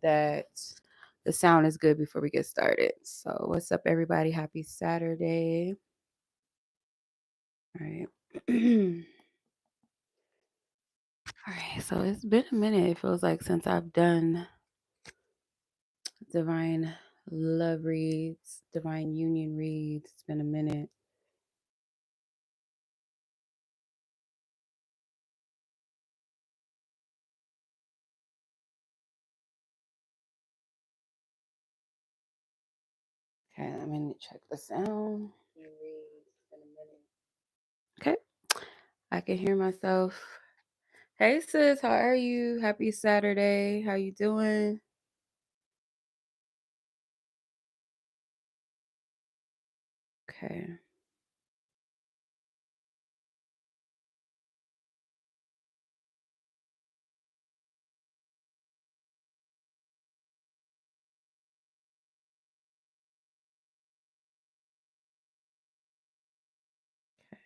that the sound is good before we get started. So, what's up, everybody? Happy Saturday. All right. All right. So, it's been a minute, it feels like, since I've done divine love reads, divine union reads. It's been a minute. Okay, let me check the sound. Okay, I can hear myself. Hey sis, how are you? Happy Saturday. How you doing? Okay.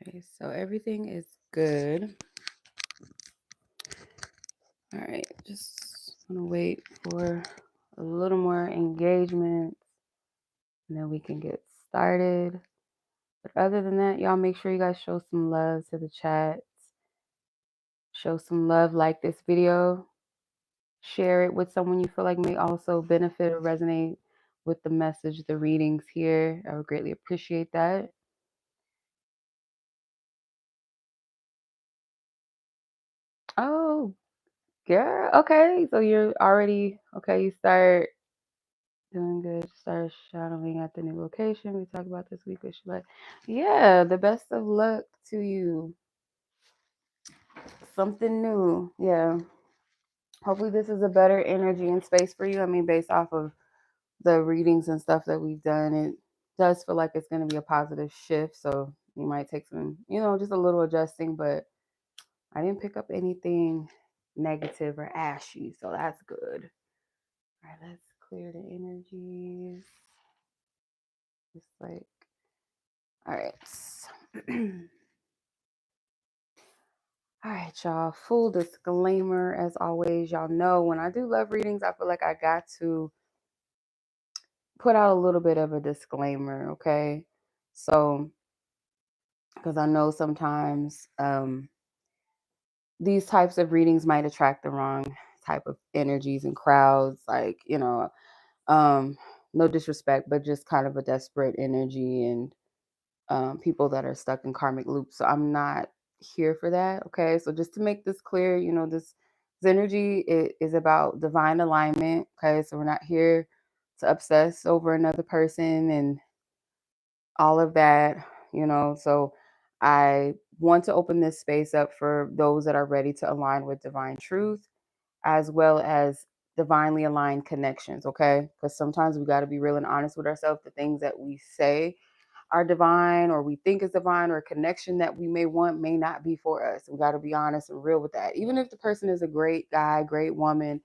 Okay, so everything is good. All right, just gonna wait for a little more engagement and then we can get started. But other than that, y'all make sure you guys show some love to the chat. Show some love, like this video, share it with someone you feel like may also benefit or resonate with the message, the readings here. I would greatly appreciate that. Oh, girl. Okay. So you're already, okay, you start doing good. Start shadowing at the new location. We talked about this week. Like, yeah, the best of luck to you. Something new. Yeah. Hopefully this is a better energy and space for you. I mean, based off of the readings and stuff that we've done, it does feel like it's going to be a positive shift. So you might take some, just a little adjusting, but I didn't pick up anything negative or ashy. So that's good. All right, let's clear the energies. Just like, all right. All right, y'all. Full disclaimer, as always, y'all know when I do love readings, I feel like I got to put out a little bit of a disclaimer, okay? So, because I know sometimes these types of readings might attract the wrong type of energies and crowds, like, no disrespect, but just kind of a desperate energy and people that are stuck in karmic loops. So I'm not here for that. Okay. So just to make this clear, this energy is about divine alignment. Okay. So we're not here to obsess over another person and all of that, So I want to open this space up for those that are ready to align with divine truth as well as divinely aligned connections. Okay. Because sometimes we got to be real and honest with ourselves. The things that we say are divine or we think is divine or a connection that we may want may not be for us. We got to be honest and real with that. Even if the person is a great guy, great woman,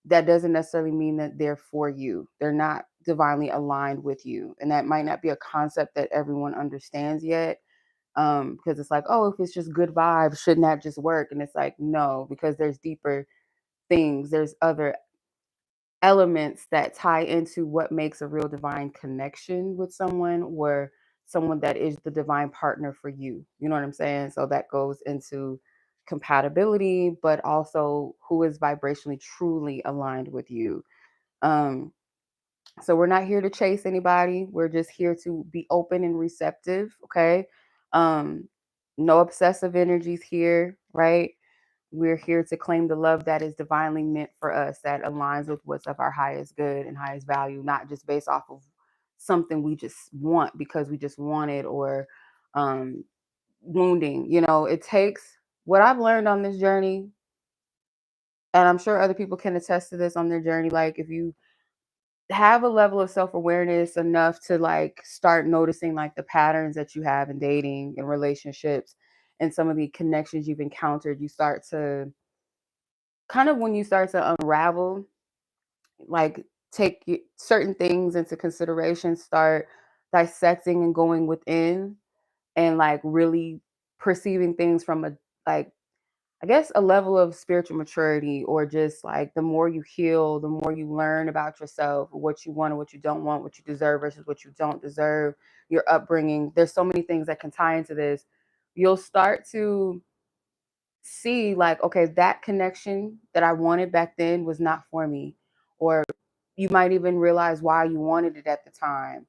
that doesn't necessarily mean that they're for you. They're not divinely aligned with you. And that might not be a concept that everyone understands yet. Because it's like, oh, if it's just good vibes, shouldn't that just work? And it's like, no, because there's deeper things. There's other elements that tie into what makes a real divine connection with someone or someone that is the divine partner for you. You know what I'm saying? So that goes into compatibility, but also who is vibrationally truly aligned with you. Um, so we're not here to chase anybody. We're just here to be open and receptive. Okay. Um, no obsessive energies here, right? We're here to claim the love that is divinely meant for us, that aligns with what's of our highest good and highest value, not just based off of something we just want because we just want it or um, wounding. It takes what I've learned on this journey, and I'm sure other people can attest to this on their journey. Like, if you have a level of self-awareness enough to like start noticing like the patterns that you have in dating and relationships and some of the connections you've encountered, you start to kind of, when you start to unravel, like take certain things into consideration, start dissecting and going within and like really perceiving things from a like I guess, a level of spiritual maturity, or just like the more you heal, the more you learn about yourself, what you want and what you don't want, what you deserve versus what you don't deserve, your upbringing. There's so many things that can tie into this. You'll start to see, like, okay, that connection that I wanted back then was not for me. Or you might even realize why you wanted it at the time.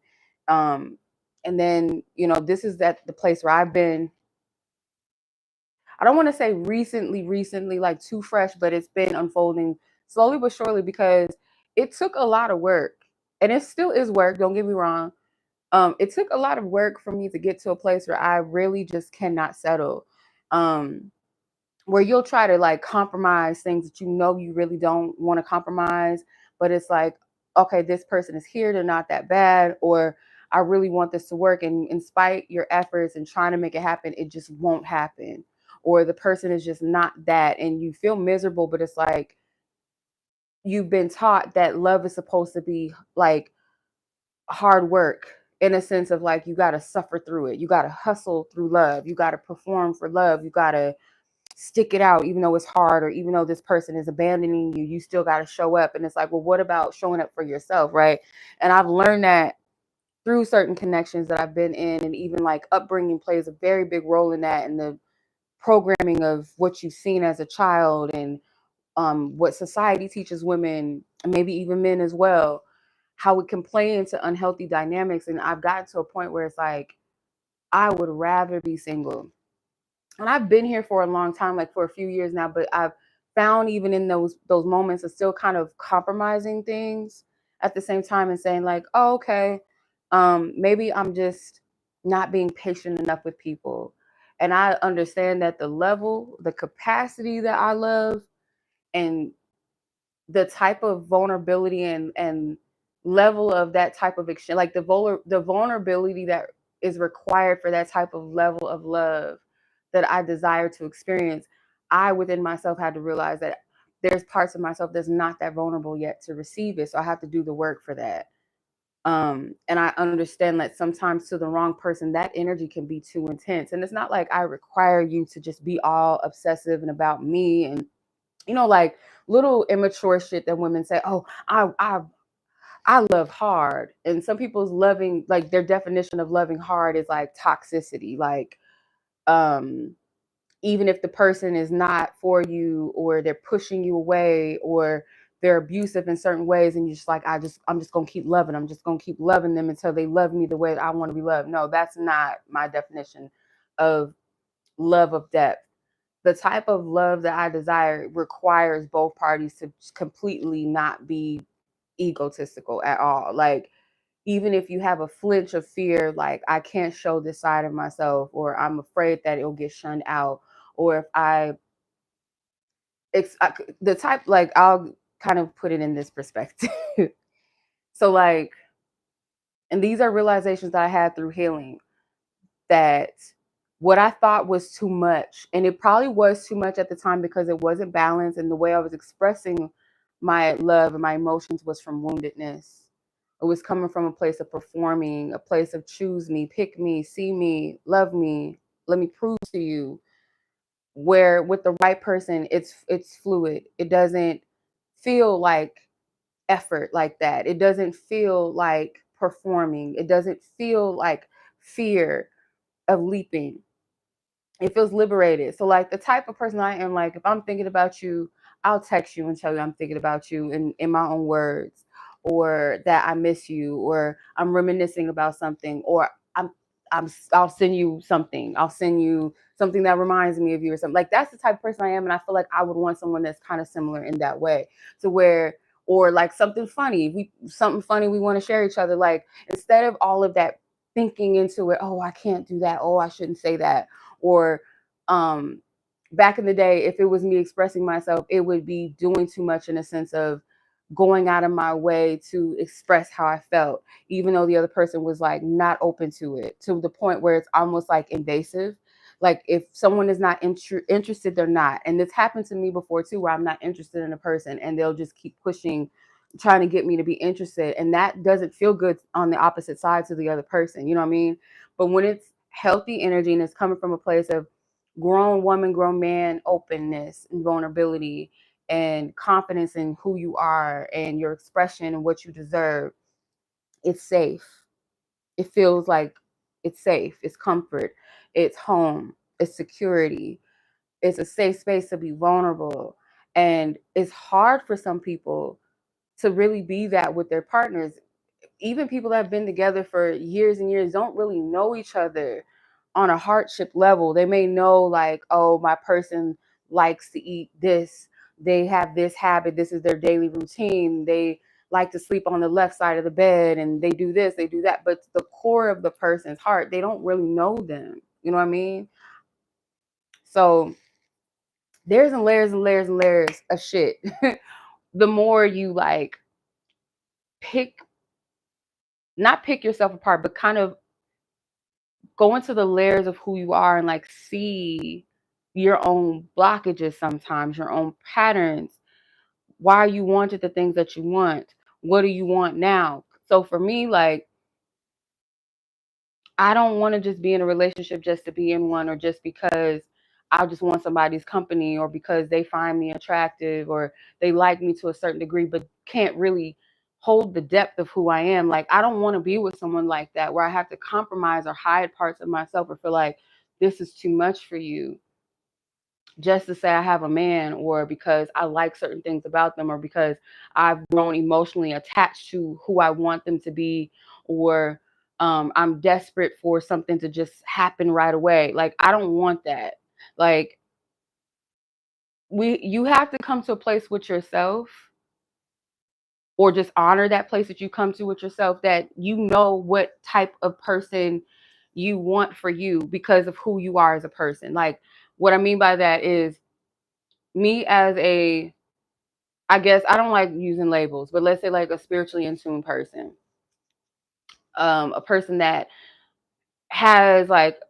Um, and then, this is at the place where I've been. I don't want to say recently, like too fresh, but it's been unfolding slowly but surely, because it took a lot of work, and it still is work. Don't get me wrong. It took a lot of work for me to get to a place where I really just cannot settle. Um, where you'll try to like compromise things that you really don't want to compromise, but it's like, okay, this person is here, they're not that bad, or I really want this to work, and in spite your efforts and trying to make it happen, it just won't happen, or the person is just not that, and you feel miserable. But it's like, you've been taught that love is supposed to be like hard work, in a sense of like, you got to suffer through it, you got to hustle through love, you got to perform for love, you got to stick it out even though it's hard, or even though this person is abandoning you, you still got to show up. And it's like, well, what about showing up for yourself, right? And I've learned that through certain connections that I've been in, and even like upbringing plays a very big role in that, and the programming of what you've seen as a child, and what society teaches women, and maybe even men as well, how it can play into unhealthy dynamics. And I've gotten to a point where it's like, I would rather be single. And I've been here for a long time, like for a few years now, but I've found, even in those moments of still kind of compromising things at the same time, and saying like, oh, okay, maybe I'm just not being patient enough with people. And I understand that the capacity that I love, and the type of vulnerability, and level of that type of exchange, like the vulnerability that is required for that type of level of love that I desire to experience, I within myself had to realize that there's parts of myself that's not that vulnerable yet to receive it. So I have to do the work for that. And I understand that sometimes to the wrong person, that energy can be too intense. And it's not like I require you to just be all obsessive and about me, and like little immature shit that women say, oh, I love hard. And some people's loving, like their definition of loving hard is like toxicity. Like, um, even if the person is not for you, or they're pushing you away, or they're abusive in certain ways, and you're just like, I'm just gonna keep loving. I'm just gonna keep loving them until they love me the way that I want to be loved. No, that's not my definition of love of depth. The type of love that I desire requires both parties to completely not be egotistical at all. Like, even if you have a flinch of fear, like, I can't show this side of myself, or I'm afraid that it'll get shunned out, or if the type, like, I'll kind of put it in this perspective. So, like, and these are realizations that I had through healing, that what I thought was too much, and it probably was too much at the time because it wasn't balanced, and the way I was expressing my love and my emotions was from woundedness. It was coming from a place of performing, a place of choose me, pick me, see me, love me, let me prove to you. Where with the right person, it's fluid. It doesn't feel like effort like that. It doesn't feel like performing. It doesn't feel like fear of leaping. It feels liberated. So like the type of person I am, like if I'm thinking about you, I'll text you and tell you I'm thinking about you in my own words, or that I miss you, or I'm reminiscing about something, or I'm I'll send you something. I'll send you something that reminds me of you, or something. Like that's the type of person I am, and I feel like I would want someone that's kind of similar in that way. To where, or like something funny we want to share each other, like instead of all of that thinking into it, oh, I can't do that, oh, I shouldn't say that, or um back in the day, if it was me expressing myself, it would be doing too much, in a sense of going out of my way to express how I felt, even though the other person was like not open to it, to the point where it's almost like invasive. Like if someone is not interested, they're not. And this happened to me before too, where I'm not interested in a person and they'll just keep pushing, trying to get me to be interested. And that doesn't feel good on the opposite side to the other person. You know what I mean? But when it's healthy energy and it's coming from a place of grown woman, grown man openness and vulnerability and confidence in who you are and your expression and what you deserve, it's safe. It feels like it's safe, it's comfort, it's home, it's security, it's a safe space to be vulnerable. And it's hard for some people to really be that with their partners. Even people that have been together for years and years don't really know each other on a hardship level. They may know, like, oh, my person likes to eat this, they have this habit, this is their daily routine, they like to sleep on the left side of the bed, and they do this, they do that, but the core of the person's heart, they don't really know them. You know what I mean? So there's and layers and layers and layers of shit. The more you like pick, not pick yourself apart, but kind of go into the layers of who you are and like see your own blockages sometimes, your own patterns, why you wanted the things that you want. What do you want now? So for me, like, I don't want to just be in a relationship just to be in one, or just because I just want somebody's company, or because they find me attractive, or they like me to a certain degree, but can't really hold the depth of who I am. Like, I don't want to be with someone like that, where I have to compromise or hide parts of myself, or feel like this is too much for you just to say I have a man, or because I like certain things about them, or because I've grown emotionally attached to who I want them to be, or I'm desperate for something to just happen right away. Like, I don't want that. Like, you have to come to a place with yourself, or just honor that place that you come to with yourself, that you know what type of person you want for you because of who you are as a person. Like, what I mean by that is, me as a, I guess I don't like using labels, but let's say like a spiritually in tune person, a person that has like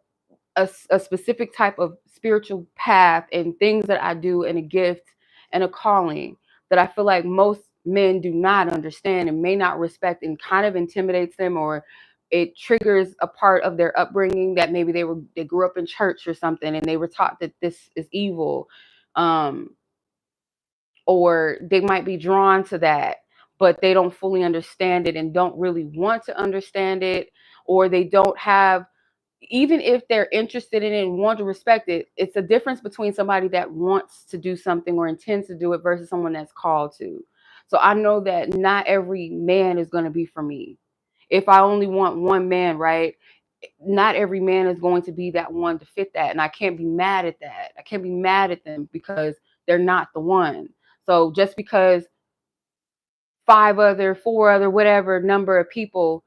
a specific type of spiritual path and things that I do, and a gift and a calling that I feel like most men do not understand and may not respect, and kind of intimidates them, or it triggers a part of their upbringing that maybe they grew up in church or something, and they were taught that this is evil. Um, or they might be drawn to that, but they don't fully understand it and don't really want to understand it, or they don't have, even if they're interested in it and want to respect it, it's a difference between somebody that wants to do something or intends to do it versus someone that's called to. So I know that not every man is going to be for me. If I only want one man, right? Not every man is going to be that one to fit that. And I can't be mad at that. I can't be mad at them because they're not the one. So just because four other, whatever number of people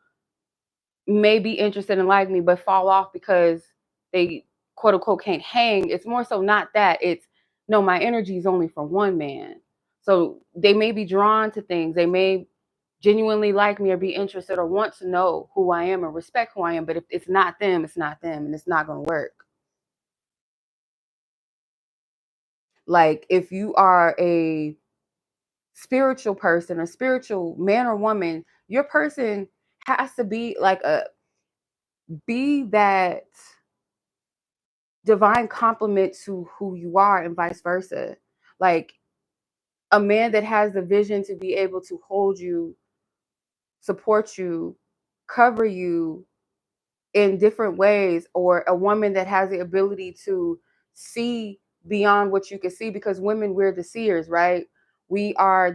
may be interested and like me, but fall off because they quote unquote can't hang, it's more so not that. It's, no, my energy is only for one man. So they may be drawn to things. They may genuinely like me or be interested or want to know who I am or respect who I am. But if it's not them, it's not them, and it's not going to work. Like, if you are a spiritual person, a spiritual man or woman, your person has to be like be that divine complement to who you are, and vice versa. Like, a man that has the vision to be able to hold you, support you, cover you in different ways, or a woman that has the ability to see beyond what you can see, because women, we're the seers, right? We are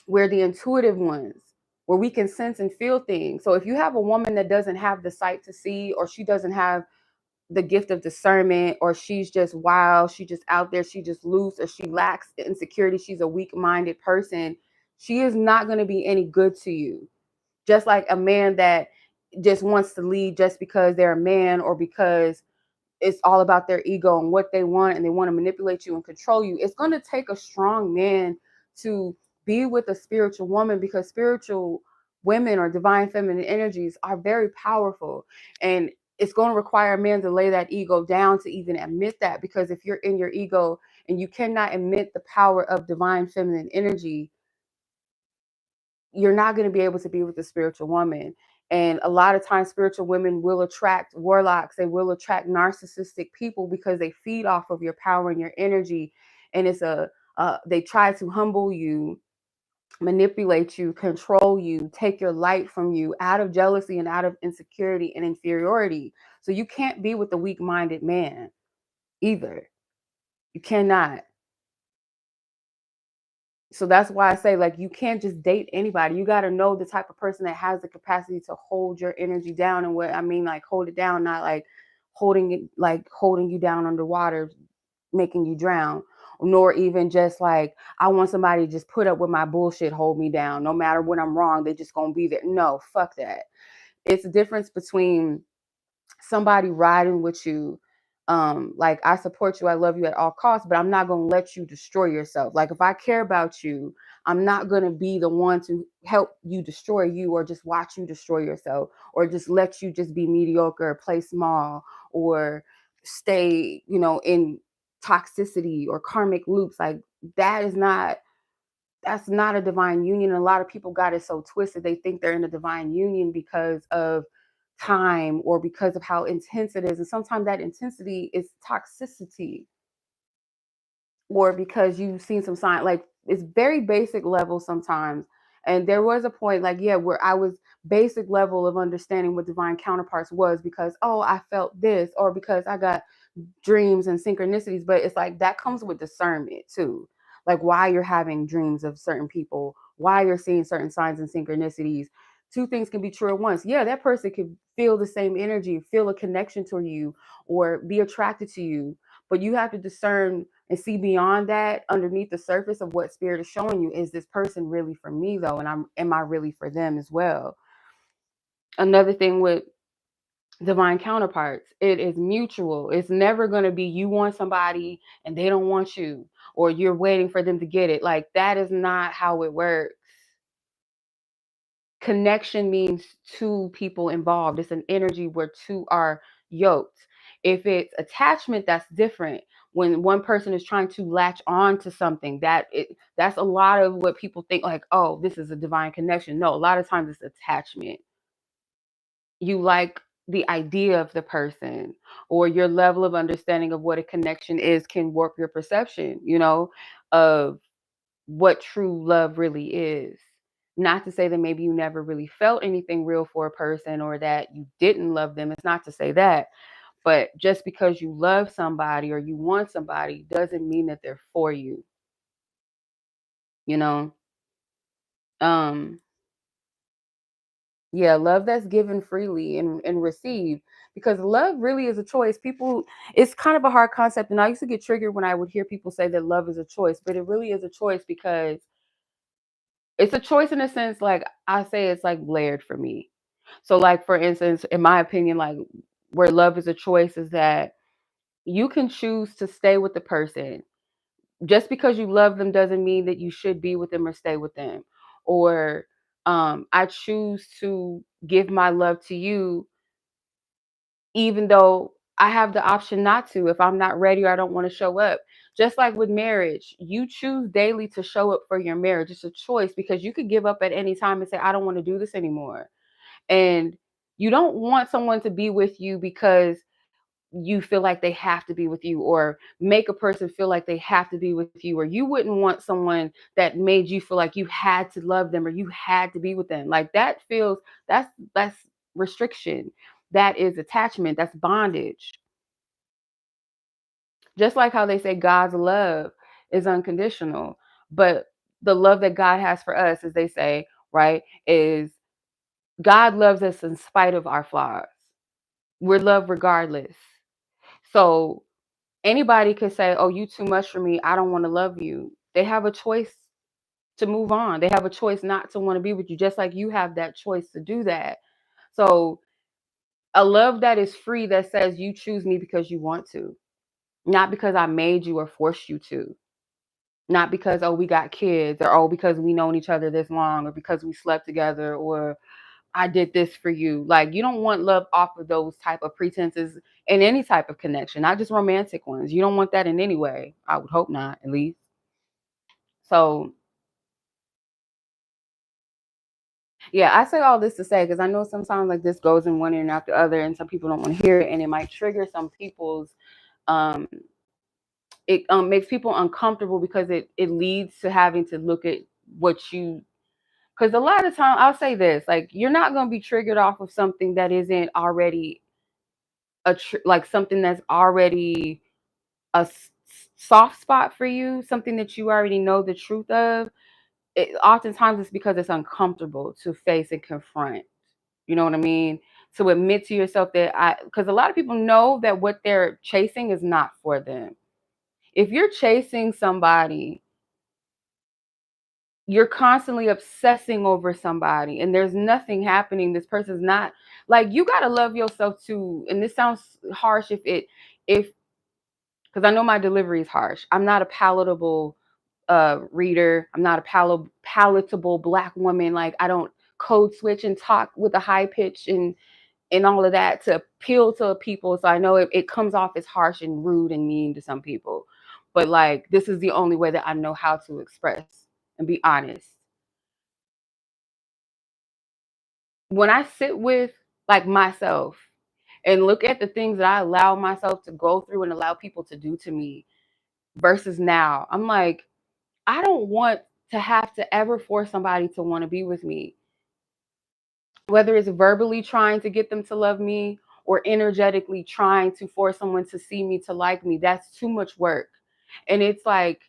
we're the intuitive ones, where we can sense and feel things. So if you have a woman that doesn't have the sight to see, or she doesn't have the gift of discernment, or she's just wild, she just out there, she just loose, or she lacks insecurity, she's a weak-minded person, she is not going to be any good to you. Just like a man that just wants to lead just because they're a man, or because it's all about their ego and what they want, and they want to manipulate you and control you. It's going to take a strong man to be with a spiritual woman, because spiritual women, or divine feminine energies, are very powerful. And it's going to require a man to lay that ego down to even admit that, because if you're in your ego and you cannot admit the power of divine feminine energy, you're not going to be able to be with a spiritual woman. And a lot of times, spiritual women will attract warlocks. They will attract narcissistic people because they feed off of your power and your energy. And they try to humble you, manipulate you, control you, take your light from you out of jealousy and out of insecurity and inferiority. So you can't be with a weak minded man either. You cannot. So that's why I say, like, you can't just date anybody. You got to know the type of person that has the capacity to hold your energy down. And what I mean, like, hold it down, not like holding it, like holding you down underwater, making you drown, nor even just like, I want somebody to just put up with my bullshit, hold me down. No matter what I'm wrong, they just going to be there. No, fuck that. It's a difference between somebody riding with you, like, I support you, I love you at all costs, but I'm not going to let you destroy yourself. Like, if I care about you, I'm not going to be the one to help you destroy you, or just watch you destroy yourself, or just let you just be mediocre, or play small, or stay, in toxicity or karmic loops. Like, that is not that's not a divine union. And a lot of people got it so twisted. They think they're in a divine union because of time, or because of how intense it is. And sometimes that intensity is toxicity, or because you've seen some sign, like, it's very basic level sometimes. And there was a point, like, yeah, where I was basic level of understanding what divine counterparts was, because, oh, I felt this, or because I got dreams and synchronicities. But it's like, that comes with discernment too. Like, why you're having dreams of certain people, why you're seeing certain signs and synchronicities. Two things can be true at once. Yeah, that person could feel the same energy, feel a connection to you, or be attracted to you. But you have to discern and see beyond that, underneath the surface of what spirit is showing you. Is this person really for me though? And am I really for them as well? Another thing with divine counterparts, it is mutual. It's never going to be you want somebody and they don't want you, or you're waiting for them to get it. Like, that is not how it works. Connection means two people involved. It's an energy where two are yoked. If it's attachment, that's different. When one person is trying to latch on to something, that's a lot of what people think, like, oh, this is a divine connection. No, a lot of times it's attachment. You like the idea of the person, or your level of understanding of what a connection is can warp your perception, of what true love really is. Not to say that maybe you never really felt anything real for a person, or that you didn't love them. It's not to say that. But just because you love somebody or you want somebody doesn't mean that they're for you, you know? Um, Yeah, love that's given freely and received, because love really is a choice. People, it's kind of a hard concept. And I used to get triggered when I would hear people say that love is a choice, but it really is a choice, because it's a choice in a sense, like I say, it's like layered for me. So, like, for instance, in my opinion, like, where love is a choice is that you can choose to stay with the person. Just because you love them doesn't mean that you should be with them or stay with them. Or I choose to give my love to you even though I have the option not to, if I'm not ready or I don't want to show up. Just like with marriage, you choose daily to show up for your marriage. It's a choice, because you could give up at any time and say, I don't want to do this anymore. And you don't want someone to be with you because you feel like they have to be with you, or make a person feel like they have to be with you, or you wouldn't want someone that made you feel like you had to love them or you had to be with them. Like, that's restriction. That is attachment. That's bondage. Just like how they say God's love is unconditional, but the love that God has for us, as they say, right, is God loves us in spite of our flaws. We're loved regardless. So anybody could say, oh, you too much for me, I don't want to love you. They have a choice to move on. They have a choice not to want to be with you, just like you have that choice to do that. So a love that is free, that says you choose me because you want to, not because I made you or forced you to. Not because, oh, we got kids, or oh, because we known each other this long, or because we slept together, or I did this for you. Like, you don't want love off of those type of pretenses in any type of connection, not just romantic ones. You don't want that in any way. I would hope not, at least. So Yeah, I say all this to say because I know sometimes like this goes in one ear and out the other, and some people don't want to hear it, and it might trigger some people's. Um, it makes people uncomfortable because it leads to having to look at what you. Because a lot of time, I'll say this: like you're not going to be triggered off of something that isn't already like something that's already a soft spot for you, something that you already know the truth of. Oftentimes it's because it's uncomfortable to face and confront. You know what I mean? To admit to yourself that because a lot of people know that what they're chasing is not for them. If you're chasing somebody, you're constantly obsessing over somebody and there's nothing happening. This person's not like, you got to love yourself too. And this sounds harsh if, because I know my delivery is harsh. I'm not a palatable reader. I'm not a palatable black woman. Like I don't code switch and talk with a high pitch and all of that to appeal to people. So I know it comes off as harsh and rude and mean to some people. But like this is the only way that I know how to express and be honest. When I sit with like myself and look at the things that I allow myself to go through and allow people to do to me versus now, I'm like, I don't want to have to ever force somebody to want to be with me. Whether it's verbally trying to get them to love me or energetically trying to force someone to see me, to like me, that's too much work. And it's like,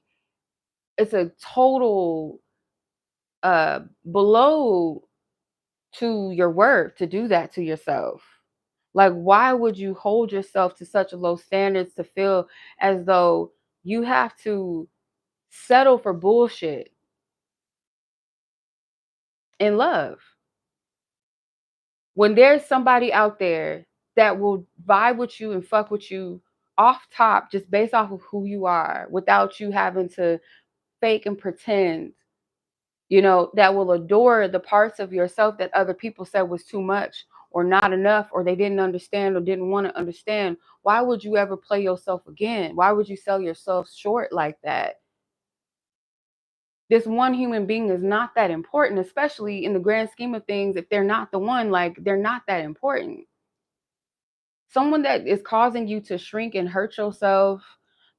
it's a total below to your worth to do that to yourself. Like, why would you hold yourself to such low standards to feel as though you have to settle for bullshit in love? When there's somebody out there that will vibe with you and fuck with you off top just based off of who you are without you having to fake and pretend, that will adore the parts of yourself that other people said was too much or not enough or they didn't understand or didn't want to understand. Why would you ever play yourself again? Why would you sell yourself short like that? This one human being is not that important, especially in the grand scheme of things. If they're not the one, like they're not that important. Someone that is causing you to shrink and hurt yourself,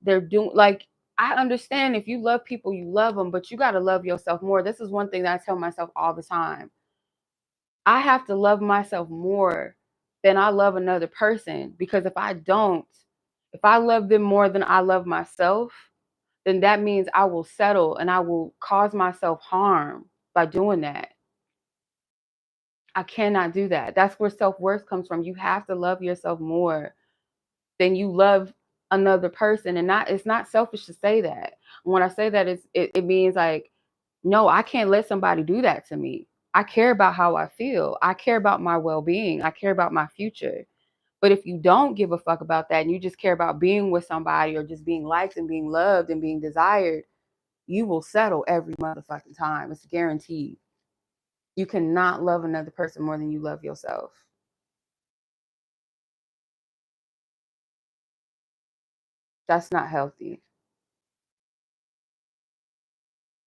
they're doing like, I understand if you love people, you love them, but you got to love yourself more. This is one thing that I tell myself all the time. I have to love myself more than I love another person, because if I don't, if I love them more than I love myself, then that means I will settle and I will cause myself harm by doing that. I cannot do that. That's where self-worth comes from. You have to love yourself more than you love another person. And not, it's not selfish to say that. When I say that, it means like, no, I can't let somebody do that to me. I care about how I feel. I care about my well-being. I care about my future. But if you don't give a fuck about that and you just care about being with somebody or just being liked and being loved and being desired, you will settle every motherfucking time. It's guaranteed. You cannot love another person more than you love yourself. That's not healthy.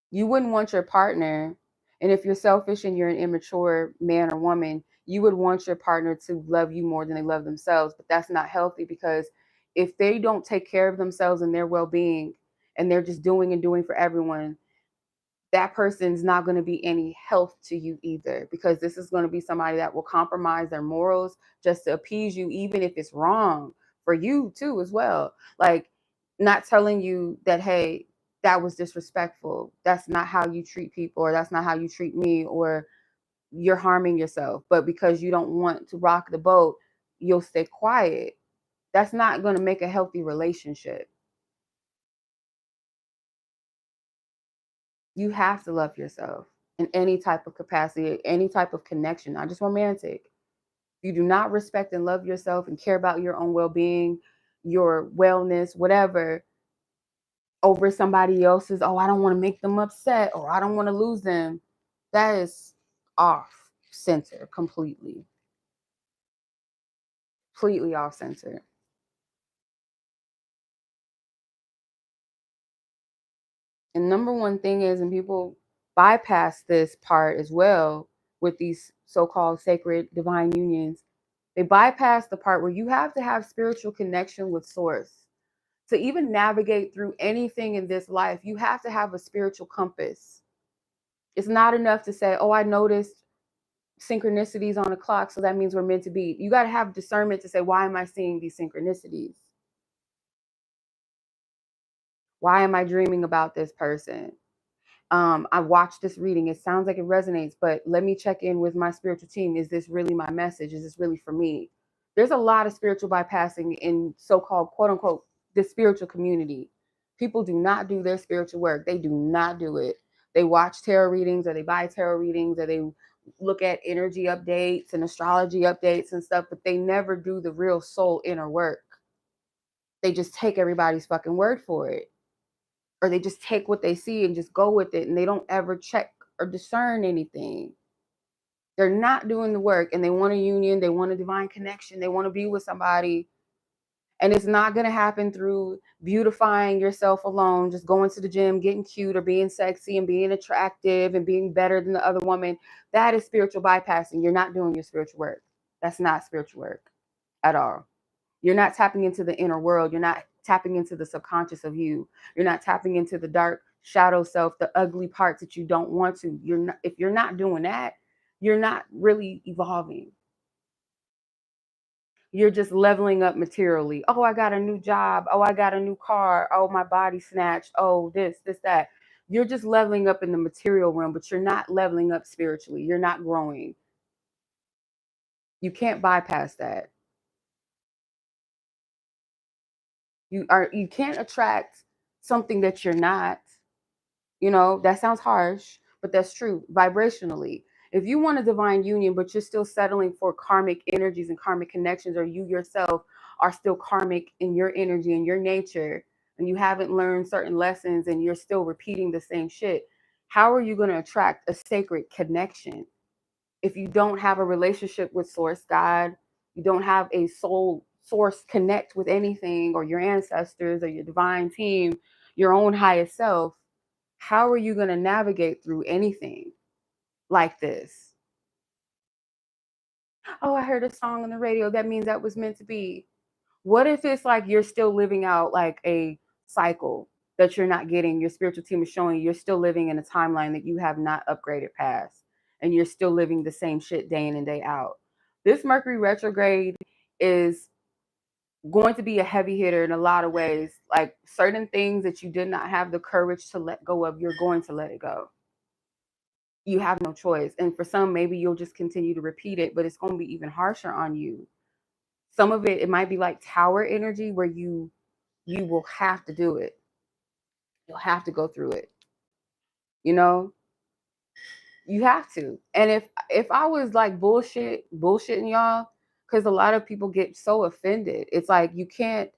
You wouldn't want your partner, and if you're selfish and you're an immature man or woman, you would want your partner to love you more than they love themselves. But that's not healthy, because if they don't take care of themselves and their well-being and they're just doing and doing for everyone, that person's not going to be any health to you either, because this is going to be somebody that will compromise their morals just to appease you, even if it's wrong for you too as well. Like, not telling you that, hey, that was disrespectful, that's not how you treat people, or that's not how you treat me, or you're harming yourself, but because you don't want to rock the boat, you'll stay quiet. That's not going to make a healthy relationship. You have to love yourself in any type of capacity, any type of connection, not just romantic. If you do not respect and love yourself and care about your own well-being, your wellness, whatever, over somebody else's, oh, I don't want to make them upset or I don't want to lose them, that is off center completely. Completely off center. And number one thing is, and people bypass this part as well, with these so-called sacred divine unions, they bypass the part where you have to have spiritual connection with source. To even navigate through anything in this life, you have to have a spiritual compass. It's not enough to say, oh, I noticed synchronicities on a clock, so that means we're meant to be. You got to have discernment to say, why am I seeing these synchronicities? Why am I dreaming about this person? I watched this reading. It sounds like it resonates, but let me check in with my spiritual team. Is this really my message? Is this really for me? There's a lot of spiritual bypassing in so-called quote unquote the spiritual community. People do not do their spiritual work. They do not do it. They watch tarot readings, or they buy tarot readings, or they look at energy updates and astrology updates and stuff, but they never do the real soul inner work. They just take everybody's fucking word for it, or they just take what they see and just go with it, and they don't ever check or discern anything. They're not doing the work, and they want a union, they want a divine connection, they want to be with somebody, and it's not going to happen through beautifying yourself alone, just going to the gym, getting cute, or being sexy and being attractive and being better than the other woman. That is spiritual bypassing. You're not doing your spiritual work. That's not spiritual work at all. You're not tapping into the inner world. You're not tapping into the subconscious of you. You're not tapping into the dark shadow self, the ugly parts that you don't want to. You're not, if you're not doing that, you're not really evolving. You're just leveling up materially. Oh, I got a new job. Oh, I got a new car. Oh, my body snatched. Oh, this, that. You're just leveling up in the material realm, but you're not leveling up spiritually. You're not growing. You can't bypass that. You can't attract something that you're not. You know, that sounds harsh, but that's true vibrationally. If you want a divine union, but you're still settling for karmic energies and karmic connections, or you yourself are still karmic in your energy and your nature, and you haven't learned certain lessons and you're still repeating the same shit, how are you going to attract a sacred connection? If you don't have a relationship with Source God, you don't have a soul source connect with anything, or your ancestors, or your divine team, your own highest self, how are you going to navigate through anything like this? Oh, I heard a song on the radio. That means that was meant to be. What if it's like you're still living out like a cycle that you're not getting? Your spiritual team is showing you're still living in a timeline that you have not upgraded past, and you're still living the same shit day in and day out. This Mercury retrograde is going to be a heavy hitter in a lot of ways. Like certain things that you did not have the courage to let go of, you're going to let it go. You have no choice. And for some, maybe you'll just continue to repeat it, but it's going to be even harsher on you. Some of it might be like tower energy, where you will have to do it. You'll have to go through it. You know, you have to. And if I was like bullshitting y'all, because a lot of people get so offended. It's like you can't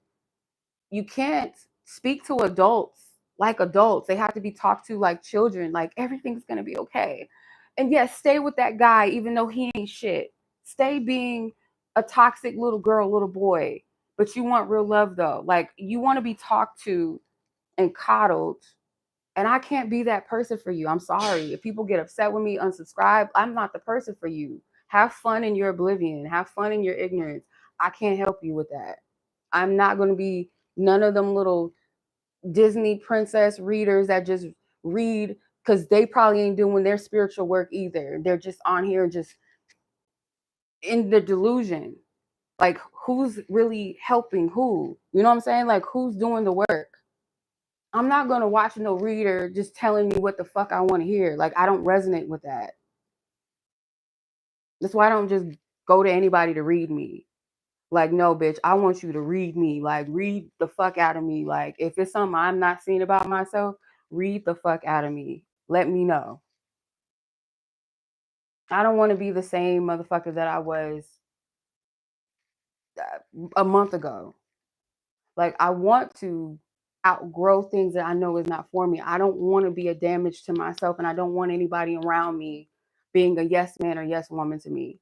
speak to adults like adults. They have to be talked to like children. Like everything's gonna be okay. And yes, stay with that guy even though he ain't shit. Stay being a toxic little girl, little boy. But you want real love though. Like you want to be talked to and coddled. And I can't be that person for you. I'm sorry. If people get upset with me, unsubscribe, I'm not the person for you. Have fun in your oblivion. Have fun in your ignorance. I can't help you with that. I'm not going to be none of them little Disney princess readers that just read because they probably ain't doing their spiritual work either. They're just on here just in the delusion. Like, who's really helping who? You know what I'm saying? Like, who's doing the work? I'm not going to watch no reader just telling me what the fuck I want to hear. Like, I don't resonate with that. That's why I don't just go to anybody to read me. Like, no, bitch, I want you to read me. Like, read the fuck out of me. Like, if it's something I'm not seeing about myself, read the fuck out of me. Let me know. I don't want to be the same motherfucker that I was a month ago. Like, I want to outgrow things that I know is not for me. I don't want to be a damage to myself, and I don't want anybody around me being a yes man or yes woman to me.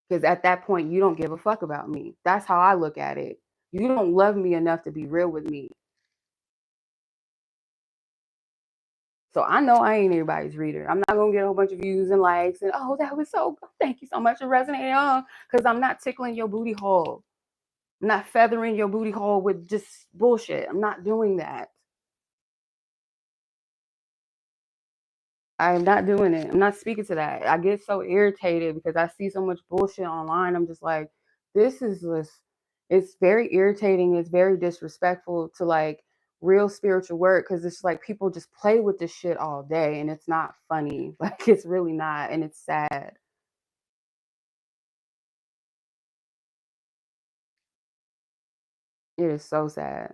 Because at that point, you don't give a fuck about me. That's how I look at it. You don't love me enough to be real with me. So I know I ain't everybody's reader. I'm not gonna get a whole bunch of views and likes and oh that was so good. Thank you so much for resonating on because I'm not tickling your booty hole. I'm not feathering your booty hole with just bullshit. I'm not doing that. I'm not doing it. I'm not speaking to that. I get so irritated because I see so much bullshit online. I'm just like, this is just, it's very irritating. It's very disrespectful to like real spiritual work because it's like people just play with this shit all day and it's not funny. Like, it's really not. And it's sad. It is so sad.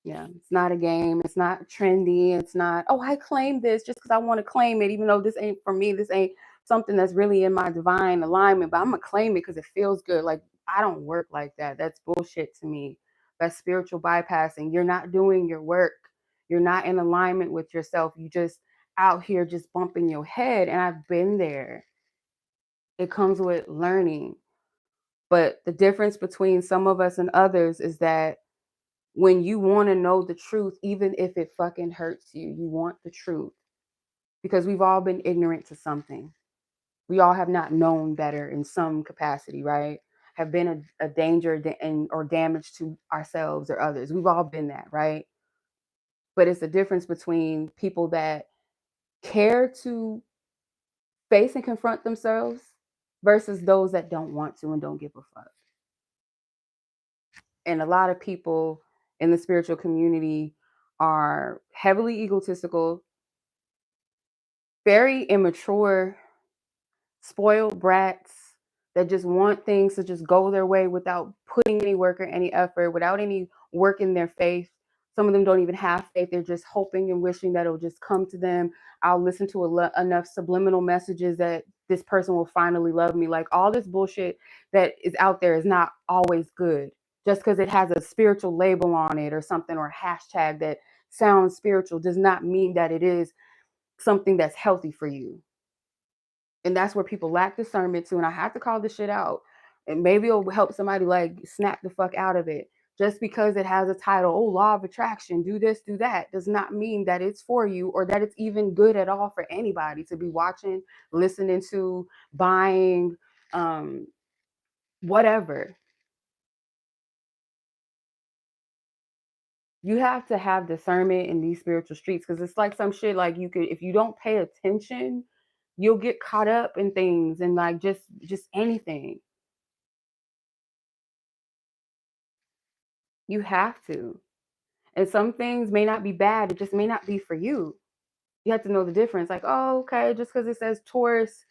Yeah, it's not a game. It's not trendy. It's not, oh, I claim this just because I want to claim it, even though this ain't for me. This ain't something that's really in my divine alignment, but I'm going to claim it because it feels good. Like, I don't work like that. That's bullshit to me. That's spiritual bypassing. You're not doing your work. You're not in alignment with yourself. You just out here just bumping your head. And I've been there. It comes with learning. But the difference between some of us and others is that when you want to know the truth, even if it fucking hurts you, you want the truth because we've all been ignorant to something. We all have not known better in some capacity, right? Have been a danger or damage to ourselves or others. We've all been that, right? But it's a difference between people that care to face and confront themselves versus those that don't want to and don't give a fuck. And a lot of people in the spiritual community are heavily egotistical, very immature, spoiled brats that just want things to just go their way without putting any work or any effort, without any work in their faith. Some of them don't even have faith. They're just hoping and wishing that it'll just come to them. I'll listen to enough subliminal messages that this person will finally love me. Like all this bullshit that is out there is not always good. Just because it has a spiritual label on it or something or a hashtag that sounds spiritual does not mean that it is something that's healthy for you. And that's where people lack discernment too. And I have to call this shit out. And maybe it'll help somebody like snap the fuck out of it. Just because it has a title, oh, law of attraction, do this, do that, does not mean that it's for you or that it's even good at all for anybody to be watching, listening to, buying, whatever. You have to have discernment in these spiritual streets because it's like some shit like you could, if you don't pay attention, you'll get caught up in things and like just anything. You have to. And some things may not be bad, it just may not be for you. You have to know the difference. Like, oh, okay, just because it says Taurus,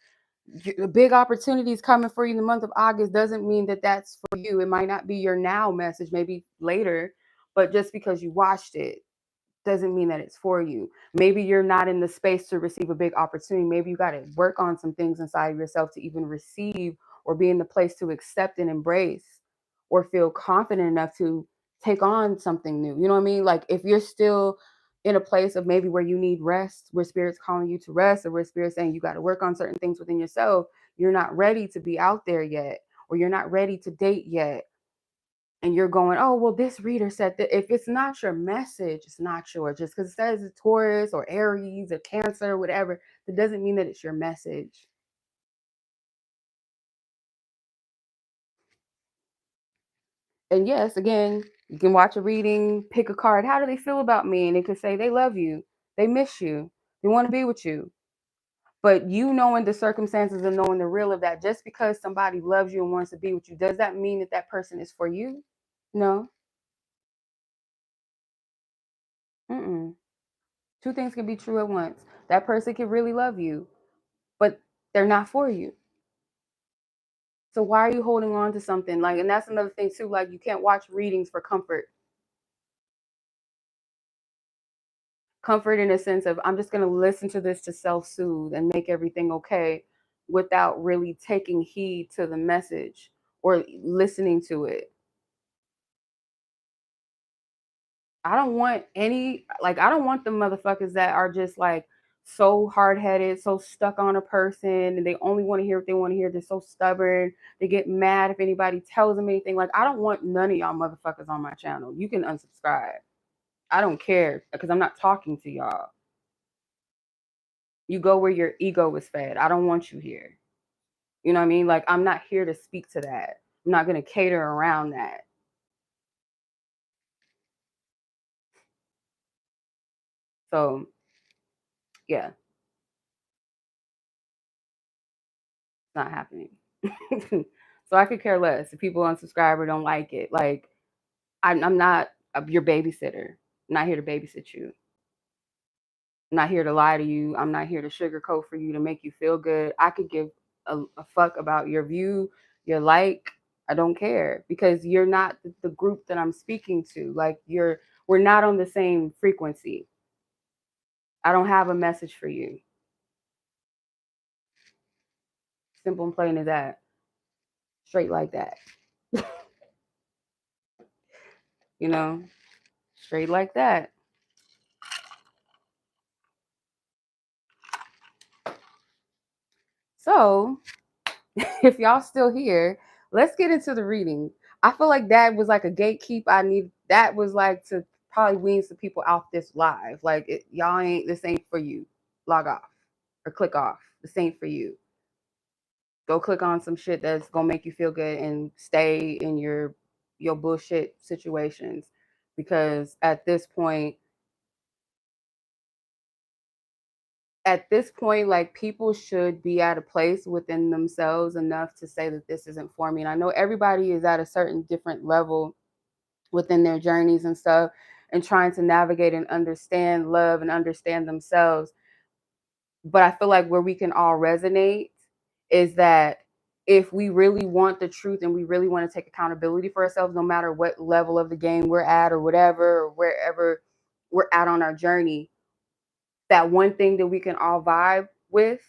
the big opportunities coming for you in the month of August doesn't mean that that's for you. It might not be your now message, maybe later, but just because you watched it doesn't mean that it's for you. Maybe you're not in the space to receive a big opportunity. Maybe you got to work on some things inside of yourself to even receive or be in the place to accept and embrace or feel confident enough to take on something new. You know what I mean? Like if you're still in a place of maybe where you need rest, where spirit's calling you to rest, or where spirit's saying you got to work on certain things within yourself, you're not ready to be out there yet, or you're not ready to date yet, and you're going, oh, well, this reader said that if it's not your message, it's not yours. Just because it says it's Taurus or Aries or Cancer or whatever, that doesn't mean that it's your message. And yes, again, you can watch a reading, pick a card. How do they feel about me? And it could say they love you, they miss you, they want to be with you. But you knowing the circumstances and knowing the real of that, just because somebody loves you and wants to be with you, does that mean that that person is for you? No. Mm-mm. Two things can be true at once. That person can really love you, but they're not for you. So why are you holding on to something? Like, and that's another thing too. Like, you can't watch readings for comfort. Comfort in a sense of I'm just gonna listen to this to self-soothe and make everything okay without really taking heed to the message or listening to it. I don't want any like I don't want the motherfuckers that are just like so hard-headed, so stuck on a person, and they only want to hear what they want to hear. They're so stubborn. They get mad if anybody tells them anything. Like, I don't want none of y'all motherfuckers on my channel. You can unsubscribe. I don't care because I'm not talking to y'all. You go where your ego is fed. I don't want you here. You know what I mean? Like, I'm not here to speak to that. I'm not going to cater around that. So, yeah, it's not happening. So I could care less if people unsubscribe or don't like it. Like, I'm not your babysitter. I'm not here to babysit you. I'm not here to lie to you. I'm not here to sugarcoat for you to make you feel good. I could give a fuck about your view, your like. I don't care because you're not the group that I'm speaking to. Like, we're not on the same frequency. I don't have a message for you. Simple and plain as that. Straight like that. You know, straight like that. So, if y'all still here, let's get into the reading. I feel like that was like a gatekeep. That was like to probably wean some people off this live. Like, y'all this ain't for you. Log off or click off. This ain't for you. Go click on some shit that's gonna make you feel good and stay in your bullshit situations, because at this point, like, people should be at a place within themselves enough to say that this isn't for me. And I know everybody is at a certain different level within their journeys and stuff, and trying to navigate and understand love and understand themselves. But I feel like where we can all resonate is that if we really want the truth and we really want to take accountability for ourselves, no matter what level of the game we're at or whatever, or wherever we're at on our journey, that one thing that we can all vibe with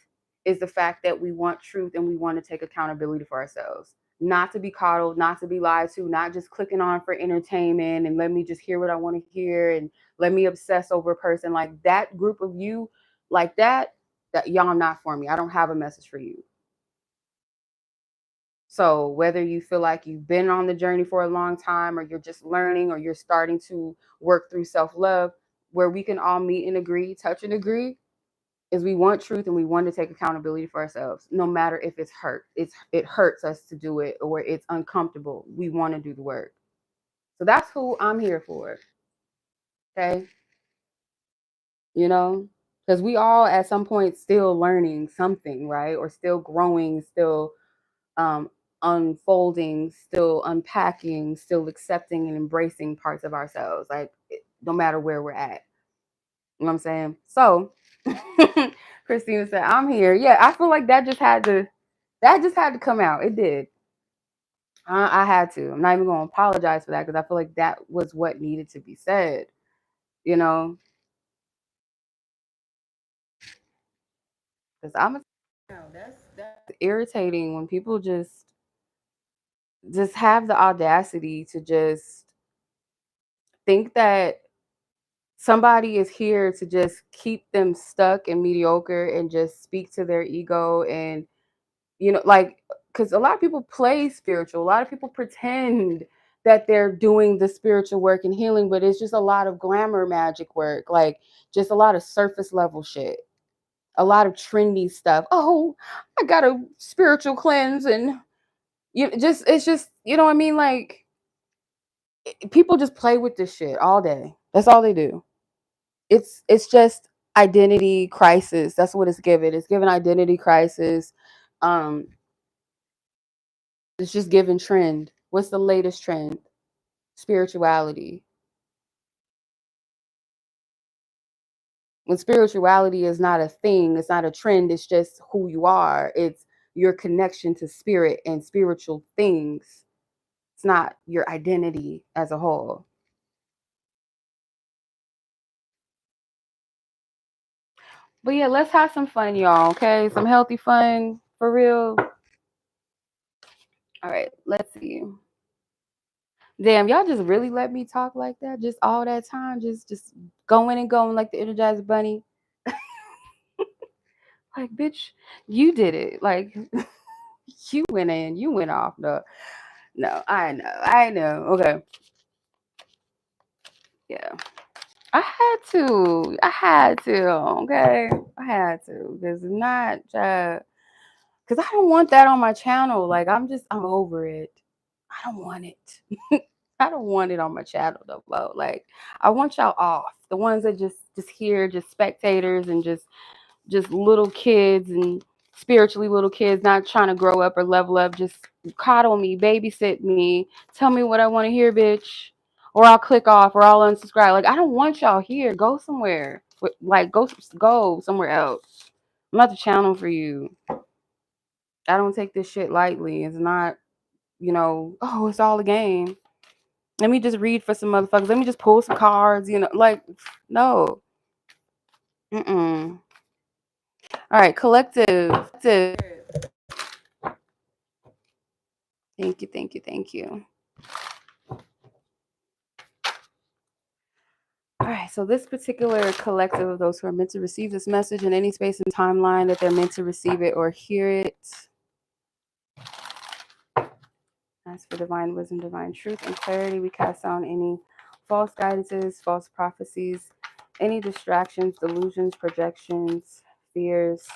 is the fact that we want truth and we want to take accountability for ourselves. Not to be coddled, not to be lied to, not just clicking on for entertainment and let me just hear what I want to hear and let me obsess over a person. Like, that group of you, like that y'all not for me. I don't have a message for you. So whether you feel like you've been on the journey for a long time, or you're just learning, or you're starting to work through self-love, where we can all meet and agree, touch and agree, is we want truth and we want to take accountability for ourselves, no matter if it hurts us to do it or it's uncomfortable. We want to do the work. So that's who I'm here for. Okay. You know, because we all at some point still learning something, right? Or still growing, still um, unfolding, still unpacking, still accepting and embracing parts of ourselves, like, no matter where we're at. You know what I'm saying? So Christina said, I'm here. Yeah, I feel like that just had to come out. It did. I had to. I'm not even going to apologize for that because I feel like that was what needed to be said. You know, because that's irritating when people just have the audacity to just think that somebody is here to just keep them stuck and mediocre and just speak to their ego. And like, because a lot of people play spiritual, a lot of people pretend that they're doing the spiritual work and healing, but it's just a lot of glamour magic work, like just a lot of surface level shit, a lot of trendy stuff. Oh, I got a spiritual cleanse, and it's just, you know what I mean? Like, people just play with this shit all day. That's all they do. It's just identity crisis. That's what it's given. It's given identity crisis. Um, it's just given trend. What's the latest trend? Spirituality. When spirituality is not a thing, it's not a trend, it's just who you are. It's your connection to spirit and spiritual things. It's not your identity as a whole. But yeah, let's have some fun, y'all, okay? Some healthy fun for real. All right, let's see. Damn, y'all just really let me talk like that? Just all that time? Just going and going like the Energizer Bunny? Like, bitch, you did it. Like, you went in, you went off. No, no, I know. Okay, yeah, I had to. Okay, I had to because not because I don't want that on my channel. Like, I'm over it. I don't want it. I don't want it on my channel no more. Like, I want y'all off. The ones that just here, just spectators and just little kids and spiritually little kids not trying to grow up or level up, just coddle me, babysit me, tell me what I want to hear, bitch. Or I'll click off or I'll unsubscribe. Like, I don't want y'all here. Go somewhere. Like, go somewhere else. I'm not the channel for you. I don't take this shit lightly. It's not, oh, it's all a game. Let me just read for some motherfuckers. Let me just pull some cards, like, no. Mm-mm. All right, collective. Thank you, thank you, thank you. All right, so this particular collective of those who are meant to receive this message in any space and timeline that they're meant to receive it or hear it. As for divine wisdom, divine truth, and clarity, we cast down any false guidances, false prophecies, any distractions, delusions, projections, fears.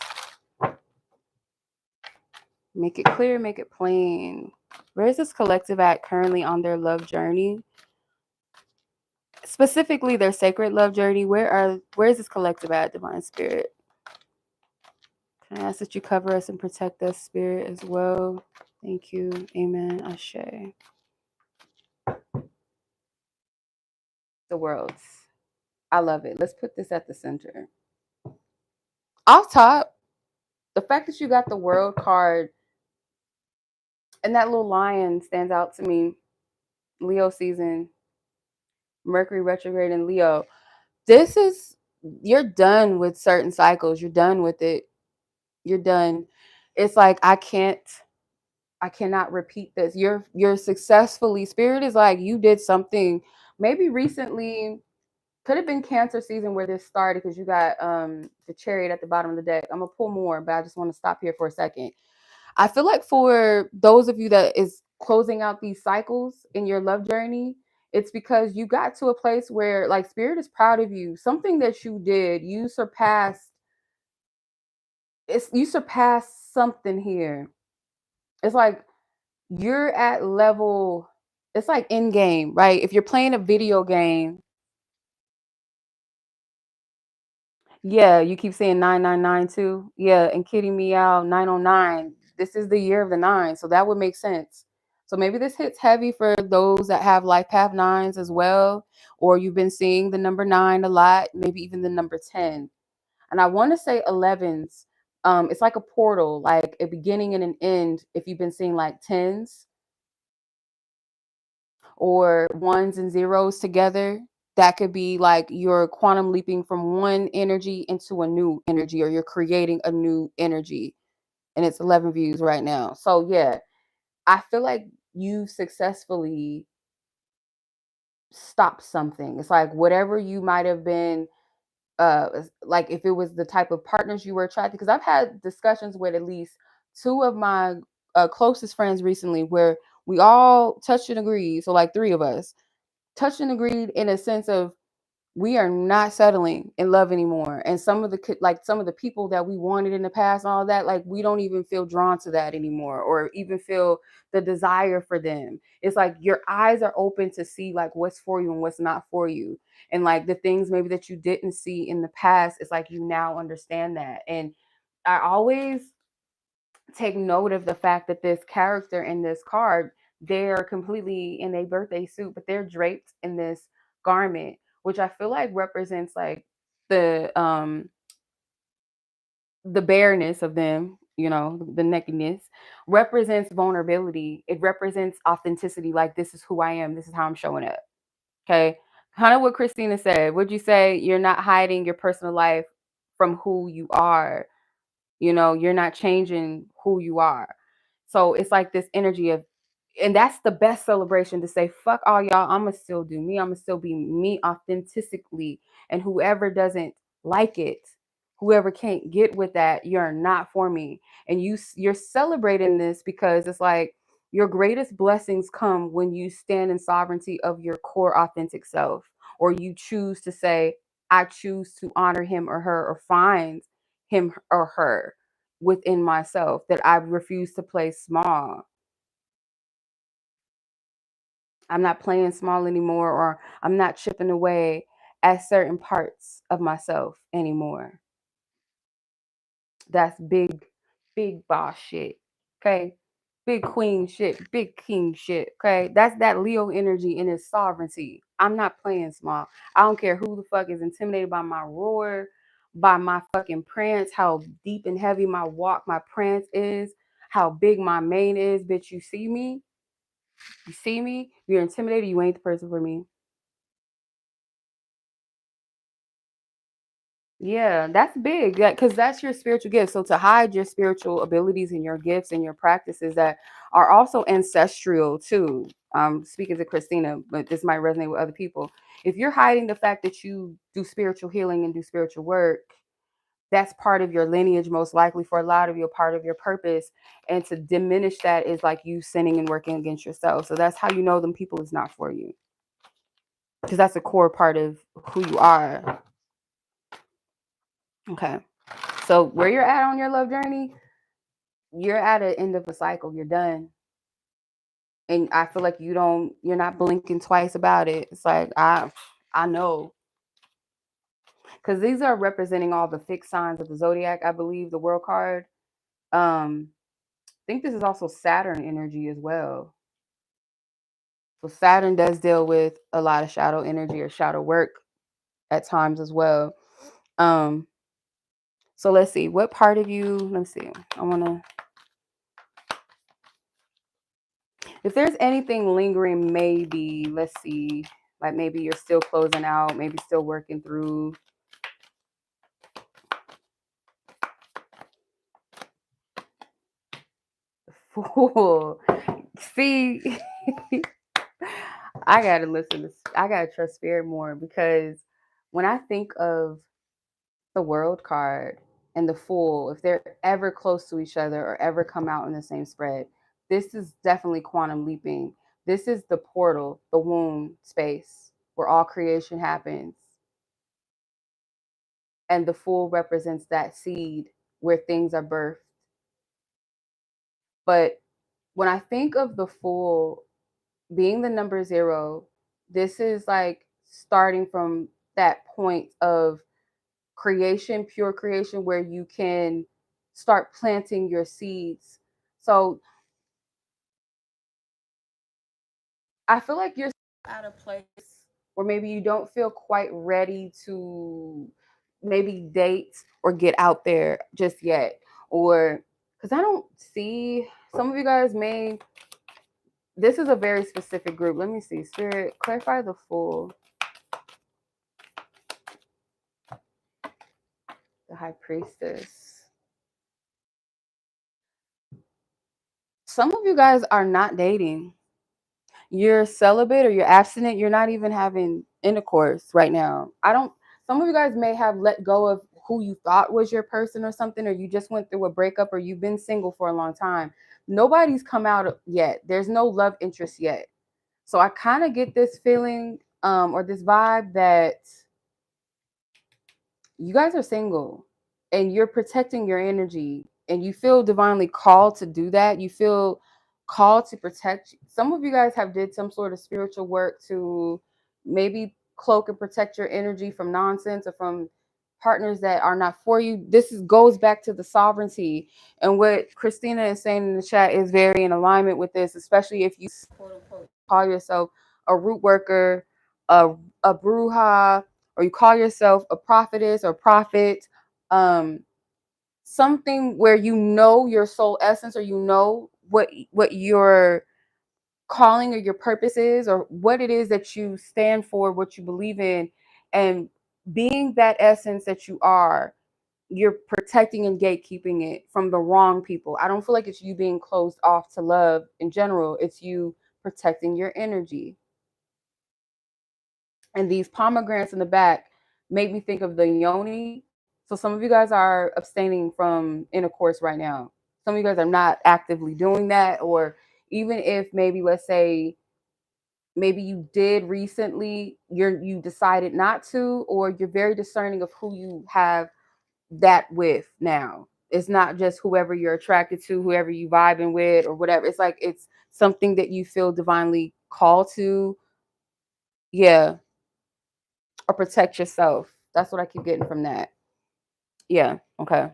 Make it clear, make it plain. Where is this collective at currently on their love journey? Specifically their sacred love journey. Where is this collective at, divine spirit? Can I ask that you cover us and protect us, spirit, as well? Thank you. Amen. Ashe. The worlds. I love it. Let's put this at the center. Off top, the fact that you got the world card and that little lion stands out to me. Leo season, Mercury retrograde in Leo. You're done with certain cycles. You're done with it. You're done. It's like, I cannot repeat this. You're successfully, spirit is like, you did something maybe recently, could have been Cancer season where this started, because you got the Chariot at the bottom of the deck. I'm gonna pull more, but I just want to stop here for a second. I feel like for those of you that is closing out these cycles in your love journey, it's because you got to a place where, like, spirit is proud of you. Something that you did, you surpassed. You surpassed something here. It's like you're at level. It's like in game, right? If you're playing a video game, yeah, you keep saying 9992. Yeah, and Kitty Meow 909. This is the year of the nine, so that would make sense. So maybe this hits heavy for those that have life path nines as well, or you've been seeing the number 9 a lot, maybe even the number 10. And I want to say 11s. It's like a portal, like a beginning and an end. If you've been seeing like 10s or ones and zeros together, that could be like you're quantum leaping from one energy into a new energy, or you're creating a new energy. And it's 11 views right now. So yeah, I feel like you successfully stopped something. It's like whatever you might have been, like if it was the type of partners you were attracted, because I've had discussions with at least two of my closest friends recently where we all touched and agreed. So like three of us touched and agreed in a sense of, we are not settling in love anymore. And some of the people that we wanted in the past and all that, like, we don't even feel drawn to that anymore, or even feel the desire for them. It's like your eyes are open to see like what's for you and what's not for you. And like the things maybe that you didn't see in the past, it's like you now understand that. And I always take note of the fact that this character in this card, they're completely in a birthday suit, but they're draped in this garment, which I feel like represents like the the bareness of them, the nakedness represents vulnerability. It represents authenticity. Like, this is who I am. This is how I'm showing up. Okay. Kind of what Christina said. Would you say you're not hiding your personal life from who you are? You're not changing who you are. So it's like this energy of, and that's the best celebration, to say, fuck all y'all, I'm gonna still do me. I'm gonna still be me authentically. And whoever doesn't like it, Whoever can't get with that, you're not for me. And you're celebrating this because it's like your greatest blessings come when you stand in sovereignty of your core authentic self, or you choose to say, I choose to honor him or her, or find him or her within myself, that I refuse to play small. I'm not playing small anymore, or I'm not chipping away at certain parts of myself anymore. That's big, big boss shit. Okay. Big queen shit, big king shit. Okay. That's that Leo energy in its sovereignty. I'm not playing small. I don't care who the fuck is intimidated by my roar, by my fucking prance, how deep and heavy my walk, my prance is, how big my mane is. Bitch, you see me? You see me? You're intimidated. You ain't the person for me. Yeah, that's big. Because that's your spiritual gift. So to hide your spiritual abilities and your gifts and your practices that are also ancestral too. Speaking to Christina, but this might resonate with other people. If you're hiding the fact that you do spiritual healing and do spiritual work, that's part of your lineage, most likely for a lot of you, part of your purpose. And to diminish that is like you sinning and working against yourself. So that's how you know them people is not for you. Because that's a core part of who you are. Okay. So where you're at on your love journey, you're at an end of a cycle. You're done. And I feel like you're not blinking twice about it. It's like I know. Because these are representing all the fixed signs of the zodiac, I believe, the world card. I think this is also Saturn energy as well. So Saturn does deal with a lot of shadow energy or shadow work at times as well. Um, so let's see. What part of you, let's see. I wanna If there's anything lingering, maybe, let's see, like maybe you're still closing out, maybe still working through. Fool. See, I gotta listen to, I gotta trust spirit more, because when I think of the world card and the fool, if they're ever close to each other or ever come out in the same spread, this is definitely quantum leaping. This is the portal, the womb space where all creation happens. And the fool represents that seed where things are birthed. But when I think of the fool being the number 0, this is like starting from that point of creation, pure creation, where you can start planting your seeds. So I feel like you're at a place where maybe you don't feel quite ready to maybe date or get out there just yet. Or because I don't see, some of you guys may, this is a very specific group. Let me see. Spirit, clarify the fool. The high priestess. Some of you guys are not dating. You're celibate or you're abstinent. You're not even having intercourse right now. I don't, some of you guys may have let go of who you thought was your person or something, or you just went through a breakup, or you've been single for a long time. Nobody's come out yet. There's no love interest yet. So I kind of get this feeling, or this vibe, that you guys are single and you're protecting your energy, and you feel divinely called to do that. You feel called to protect. Some of you guys have did some sort of spiritual work to maybe cloak and protect your energy from nonsense or from partners that are not for you. Goes back to the sovereignty, and what Christina is saying in the chat is very in alignment with this, especially if you quote unquote call yourself a root worker, a bruja, or you call yourself a prophetess or prophet, um, something where you know your soul essence, or you know what your calling or your purpose is, or what it is that you stand for, what you believe in, and being that essence that you are, you're protecting and gatekeeping it from the wrong people. I don't feel like it's you being closed off to love in general. It's you protecting your energy. And these pomegranates in the back make me think of the yoni. So some of you guys are abstaining from intercourse right now. Some of you guys are not actively doing that, or even if maybe, let's say, maybe you did recently, you decided not to, or you're very discerning of who you have that with now. It's not just whoever you're attracted to, whoever you vibing with, or whatever. It's like it's something that you feel divinely called to. Yeah, or protect yourself. That's what I keep getting from that. Yeah. Okay.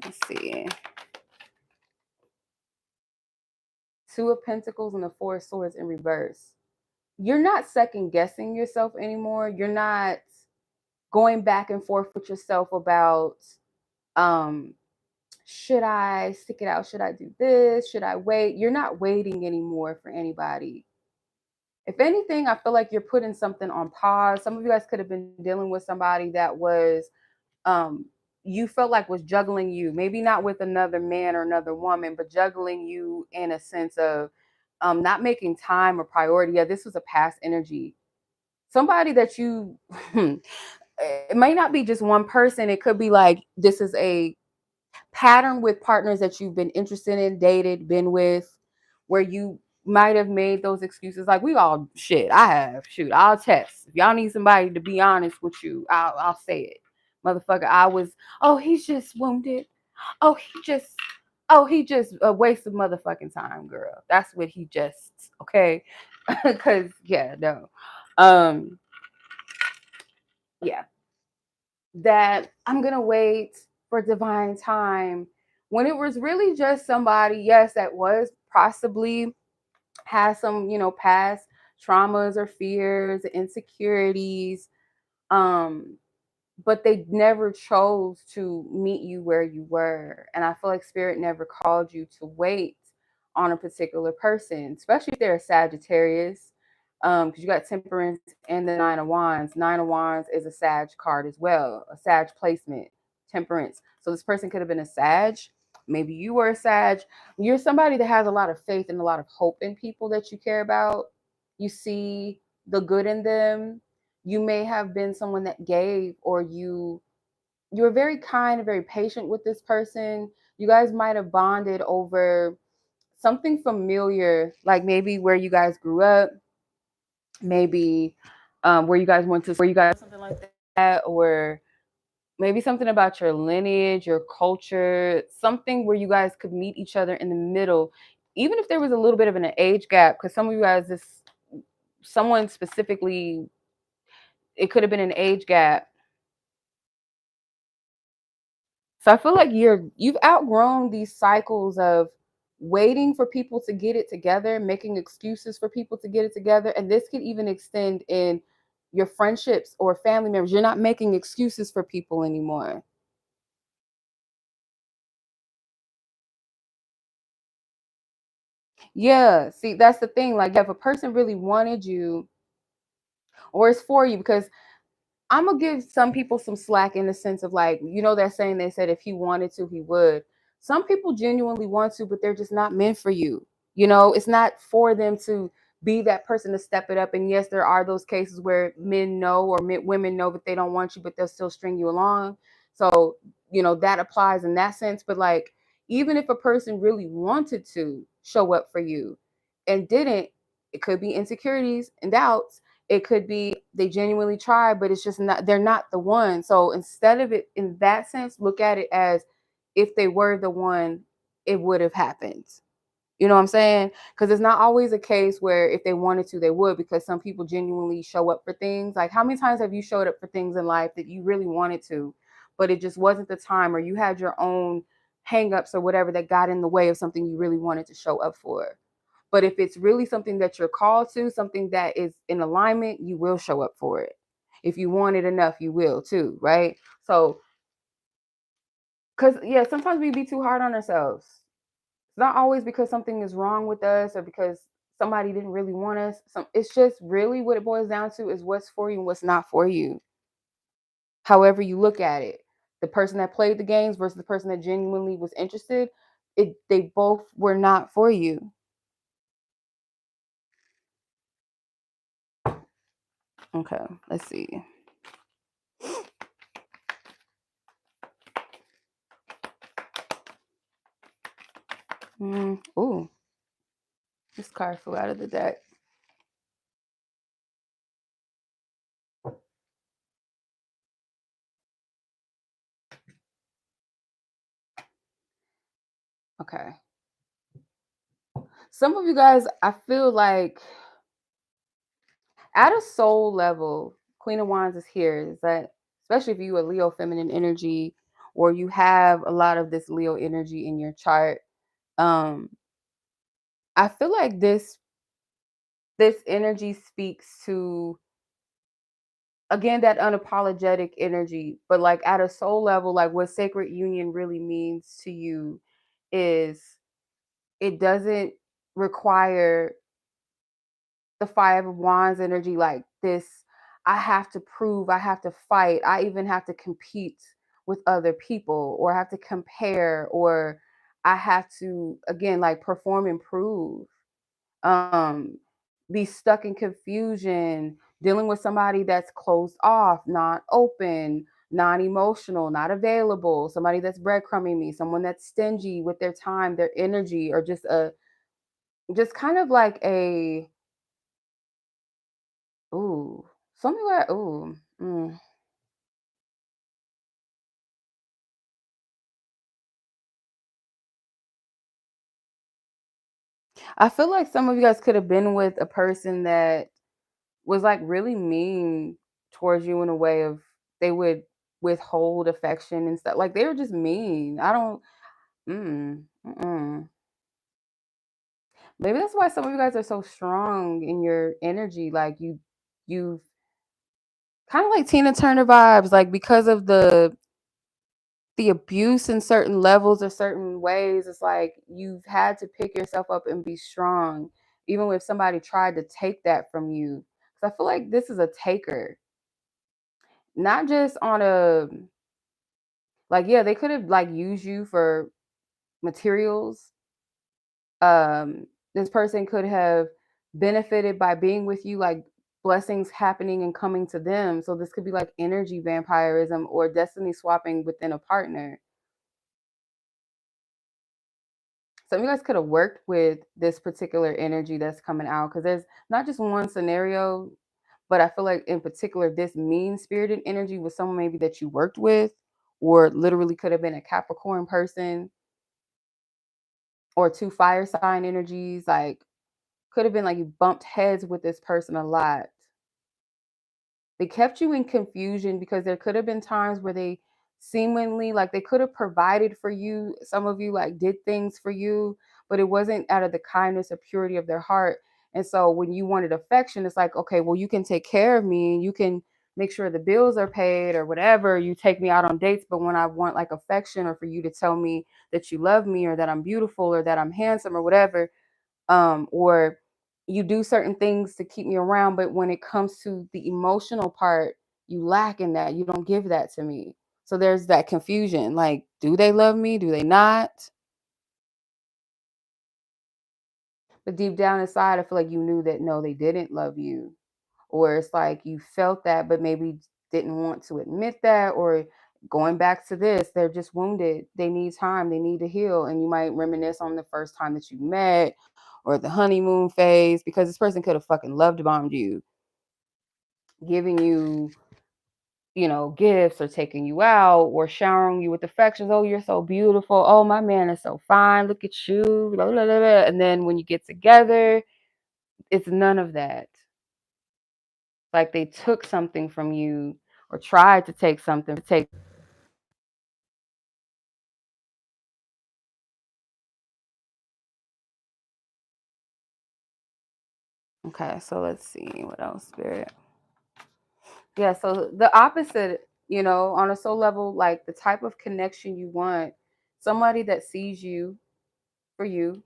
Let's see. Two of Pentacles and the Four of Swords in reverse. You're not second guessing yourself anymore. You're not going back and forth with yourself about um should I stick it out? Should I do this? Should I wait? You're not waiting anymore for anybody. If anything, I feel like you're putting something on pause. Some of you guys could have been dealing with somebody that was um you felt like was juggling you, maybe not with another man or another woman, but juggling you in a sense of not making time a priority. Yeah, this was a past energy. Somebody that you it may not be just one person. It could be like this is a pattern with partners that you've been interested in, dated, been with, where you might have made those excuses. Like we all shit. I have. Shoot, I'll test. If y'all need somebody to be honest with you, I'll say it. Motherfucker, I was, oh, he's just wounded. Oh, he just a waste of motherfucking time, girl. That's what he just, okay. Cause yeah, no. Um, yeah. That I'm gonna wait for divine time when it was really just somebody, yes, that was possibly has some, past traumas or fears, insecurities. Um, but they never chose to meet you where you were. And I feel like spirit never called you to wait on a particular person, especially if they're a Sagittarius. Because you got temperance and the Nine of Wands. Nine of Wands is a Sag card as well, a Sag placement, temperance. So this person could have been a Sag. Maybe you were a Sag. You're somebody that has a lot of faith and a lot of hope in people that you care about. You see the good in them. You may have been someone that gave, or you were very kind and very patient with this person. You guys might have bonded over something familiar, like maybe where you guys grew up, maybe where you guys went to, where you guys something like that, or maybe something about your lineage, your culture, something where you guys could meet each other in the middle, even if there was a little bit of an age gap, because some of you guys, this someone specifically, it could have been an age gap. So I feel like you've outgrown these cycles of waiting for people to get it together, making excuses for people to get it together, and this could even extend in your friendships or family members. You're not making excuses for people anymore. Yeah, see, that's the thing. Like, if a person really wanted you or is for you, because I'm gonna give some people some slack in the sense of, like, that saying they said if he wanted to, he would. Some people genuinely want to, but they're just not meant for you. It's not for them to be that person to step it up. And yes, there are those cases where men know, or women know that they don't want you, but they'll still string you along. So, that applies in that sense. But like, even if a person really wanted to show up for you and didn't, it could be insecurities and doubts. It could be they genuinely tried, but it's just not, they're not the one. So instead of it in that sense, look at it as if they were the one, it would have happened. You know what I'm saying? Because it's not always a case where if they wanted to, they would, because some people genuinely show up for things. Like, how many times have you showed up for things in life that you really wanted to, but it just wasn't the time, or you had your own hangups or whatever that got in the way of something you really wanted to show up for? But if it's really something that you're called to, something that is in alignment, you will show up for it. If you want it enough, you will too, right? So, because, yeah, sometimes we be too hard on ourselves. It's not always because something is wrong with us or because somebody didn't really want us. It's just really what it boils down to is what's for you and what's not for you. However you look at it, the person that played the games versus the person that genuinely was interested, they both were not for you. Okay, let's see. Oh, this card flew out of the deck. Okay. Some of you guys, I feel like at a soul level, Queen of Wands is here. Is that especially if you a Leo feminine energy or you have a lot of this Leo energy in your chart. Um, I feel like this energy speaks to, again, that unapologetic energy, but like at a soul level, like what sacred union really means to you is it doesn't require the Five of Wands energy, like this. I have to prove, I have to fight, I even have to compete with other people, or have to compare, or I have to, again, like perform and prove. Um, be stuck in confusion, dealing with somebody that's closed off, not open, non emotional, not available, somebody that's breadcrumbing me, someone that's stingy with their time, their energy, or just kind of like a, ooh, something like, ooh, I feel like some of you guys could have been with a person that was like really mean towards you in a way of they would withhold affection and stuff. Like they were just mean. I don't. Mm. Maybe that's why some of you guys are so strong in your energy. Like you kind of like Tina Turner vibes. Like because of the abuse in certain levels or certain ways, it's like you've had to pick yourself up and be strong, even if somebody tried to take that from you. Because I feel like this is a taker, not just on a, like, yeah, they could have like used you for materials. This person could have benefited by being with you, like blessings happening and coming to them. So this could be like energy vampirism or destiny swapping within a partner. Some of you guys could have worked with this particular energy that's coming out, because there's not just one scenario, but I feel like in particular, this mean spirited energy was someone maybe that you worked with, or literally could have been a Capricorn person or two fire sign energies. Like, could have been like you bumped heads with this person a lot. They kept you in confusion because there could have been times where they seemingly like they could have provided for you. Some of you like did things for you, but it wasn't out of the kindness or purity of their heart. And so when you wanted affection, it's like, okay, well, you can take care of me and you can make sure the bills are paid or whatever. You take me out on dates. But when I want like affection or for you to tell me that you love me or that I'm beautiful or that I'm handsome or whatever, or you do certain things to keep me around, but when it comes to the emotional part, you lack in that. You don't give that to me. So there's that confusion. Like, do they love me? Do they not? But deep down inside, I feel like you knew that no, they didn't love you. Or it's like you felt that, but maybe didn't want to admit that. Or going back to this, they're just wounded. They need time, they need to heal. And you might reminisce on the first time that you met or the honeymoon phase, because this person could have fucking loved bombed you, giving you, gifts or taking you out or showering you with affections. Oh, you're so beautiful. Oh, my man is so fine. Look at you. Blah, blah, blah, blah. And then when you get together, it's none of that. Like they took something from you or tried to take something. Okay, so let's see what else, Spirit. Yeah, so the opposite, on a soul level, like the type of connection you want, somebody that sees you for you,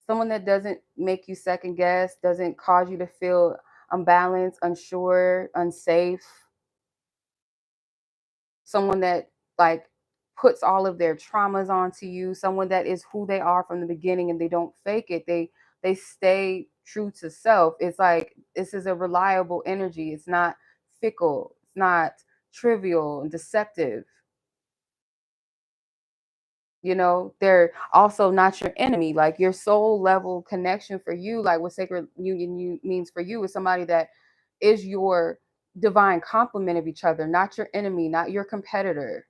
someone that doesn't make you second guess, doesn't cause you to feel unbalanced, unsure, unsafe, someone that like puts all of their traumas onto you, someone that is who they are from the beginning and they don't fake it. They stay true to self. It's like this is a reliable energy. It's not fickle. It's not trivial and deceptive. You know, they're also not your enemy. Like your soul level connection for you, like what sacred union means for you, is somebody that is your divine complement of each other, not your enemy, not your competitor.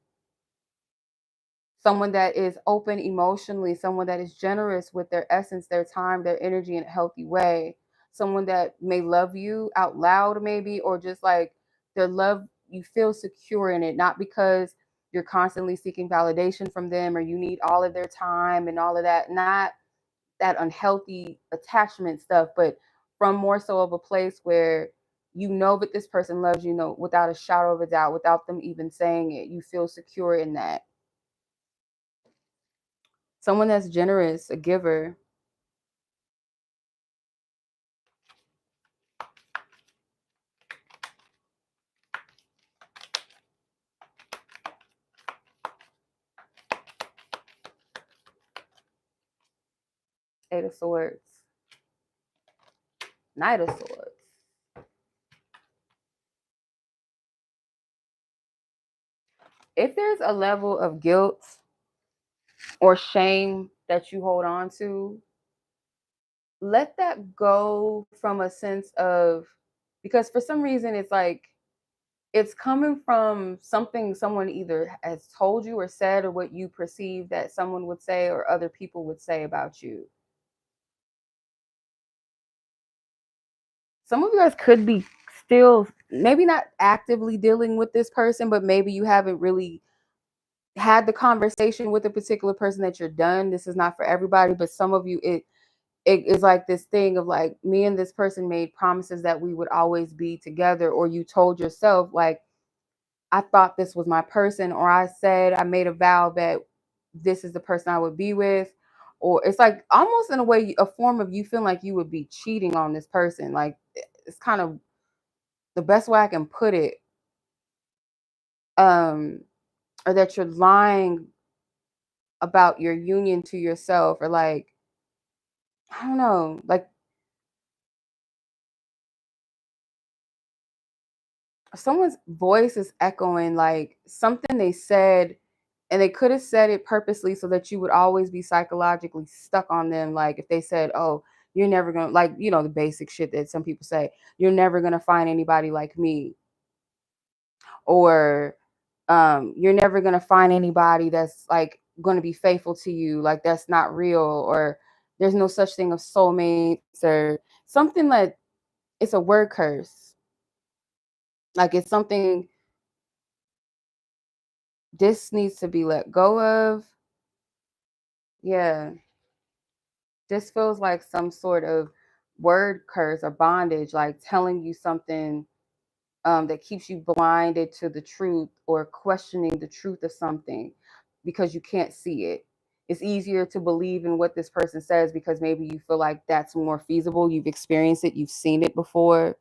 Someone that is open emotionally, someone that is generous with their essence, their time, their energy in a healthy way. Someone that may love you out loud, maybe, or just like their love, you feel secure in it, not because you're constantly seeking validation from them or you need all of their time and all of that, not that unhealthy attachment stuff, but from more so of a place where you know that this person loves you, know, without a shadow of a doubt, without them even saying it. You feel secure in that. Someone that's generous, a giver. 8 of Swords. Knight of Swords. If there's a level of guilt or shame that you hold on to, let that go from a sense of, because for some reason it's like it's coming from something someone either has told you or said, or what you perceive that someone would say or other people would say about you. Some of you guys could be still maybe not actively dealing with this person, but maybe you haven't really had the conversation with a particular person that you're done. This is not for everybody, but some of you, it is like this thing of like, me and this person made promises that we would always be together, or you told yourself like, I thought this was my person, or I made a vow that this is the person I would be with. Or it's like almost in a way a form of you feeling like you would be cheating on this person. Like it's kind of the best way I can put it. um or that you're lying about your union to yourself, or like, I don't know, like someone's voice is echoing like something they said, and they could have said it purposely so that you would always be psychologically stuck on them. Like if they said, oh, you're never gonna, like, you know, the basic shit that some people say, you're never gonna find anybody like me, or you're never gonna find anybody that's like gonna be faithful to you, like that's not real, or there's no such thing of soulmates, or something like, it's a word curse. Like it's something this needs to be let go of. Yeah, this feels like some sort of word curse or bondage, like telling you something that keeps you blinded to the truth, or questioning the truth of something because you can't see it. It's easier to believe in what this person says because maybe you feel like that's more feasible. You've experienced it, you've seen it before.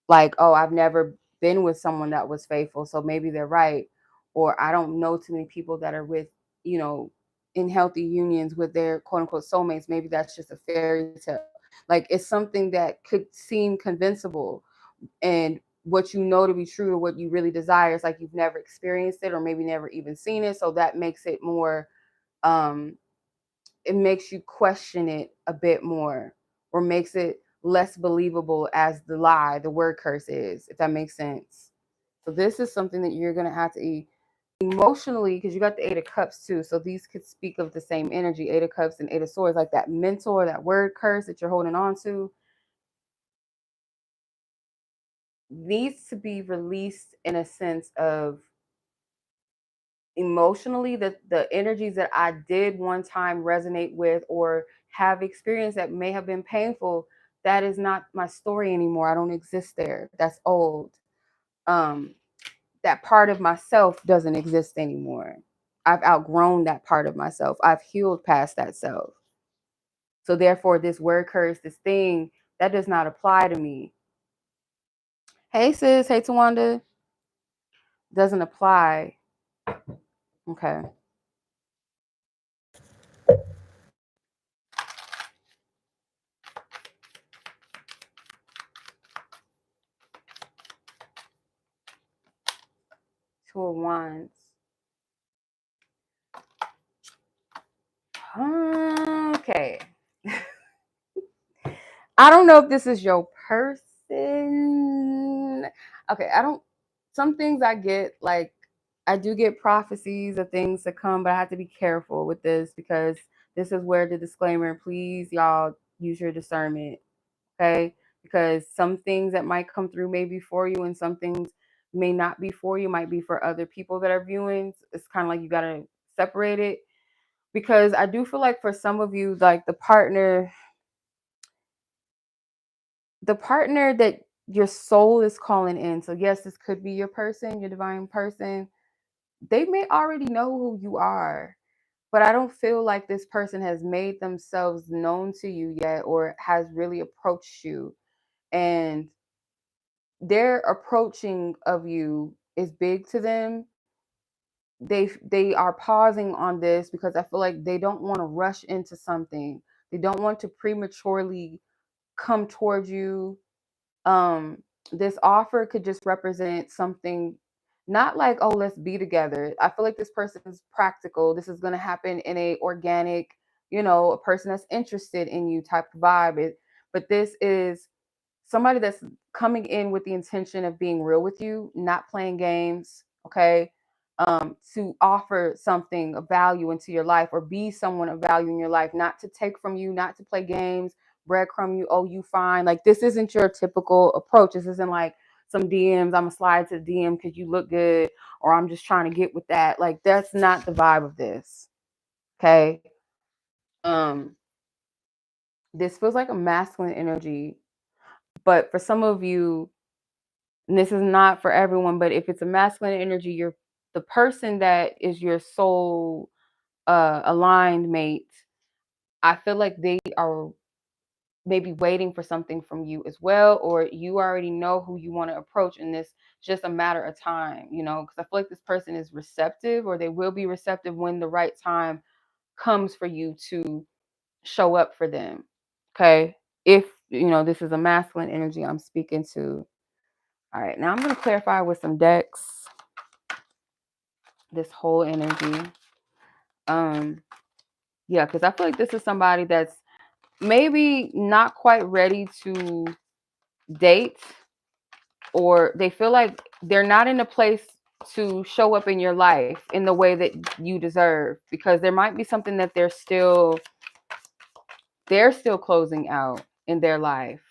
Like, oh, I've never been with someone that was faithful, so maybe they're right. Or I don't know too many people that are with, you know, in healthy unions with their quote unquote soulmates. Maybe that's just a fairy tale. Like it's something that could seem convincible, and what you know to be true, or what you really desire, is like you've never experienced it or maybe never even seen it. So that makes it more, um, it makes you question it a bit more, or makes it less believable as the lie, the word curse is, if that makes sense. So this is something that you're going to have to emotionally, because you got the 8 of Cups too. So these could speak of the same energy, 8 of Cups and 8 of Swords, like that mentor, that word curse that you're holding on to needs to be released in a sense of emotionally, the energies that I did one time resonate with or have experienced that may have been painful, that is not my story anymore. I don't exist there. That's old. Um, that part of myself doesn't exist anymore. I've outgrown that part of myself. I've healed past that self. So therefore, this word curse, this thing, that does not apply to me. Hey sis, hey Tawanda, doesn't apply. Okay. Two of Wands. Okay. I don't know if this is your person. Okay, I don't. Some things I get, like, I do get prophecies of things to come, but I have to be careful with this because this is where the disclaimer, please, y'all, use your discernment, okay? Because some things that might come through may be for you, and some things may not be for you, might be for other people that are viewing. It's kind of like you got to separate it because I do feel like for some of you, like the partner that your soul is calling in. So yes, this could be your person, your divine person. They may already know who you are, but I don't feel like this person has made themselves known to you yet or has really approached you. And their approaching of you is big to them. They are pausing on this because I feel like they don't want to rush into something. They don't want to prematurely come towards you. um this offer could just represent something, not like, oh, let's be together. I feel like this person is practical. This is going to happen in a organic, a person that's interested in you type of vibe. But this is somebody that's coming in with the intention of being real with you, not playing games, okay? To offer something of value into your life or be someone of value in your life, not to take from you, not to play games, breadcrumb you, oh, you fine. Like, this isn't your typical approach. This isn't like some DMs, I'm gonna slide to the DM because you look good, or I'm just trying to get with that. Like, that's not the vibe of this, okay? Um, this feels like a masculine energy, but for some of you, and this is not for everyone, but if it's a masculine energy, you're the person that is your soul aligned mate. I feel like they are maybe waiting for something from you as well, or you already know who you want to approach, and this just a matter of time, because I feel like this person is receptive, or they will be receptive when the right time comes for you to show up for them. Okay. If this is a masculine energy I'm speaking to. All right, now I'm going to clarify with some decks this whole energy. Yeah, because I feel like this is somebody that's maybe not quite ready to date, or they feel like they're not in a place to show up in your life in the way that you deserve, because there might be something that they're still closing out in their life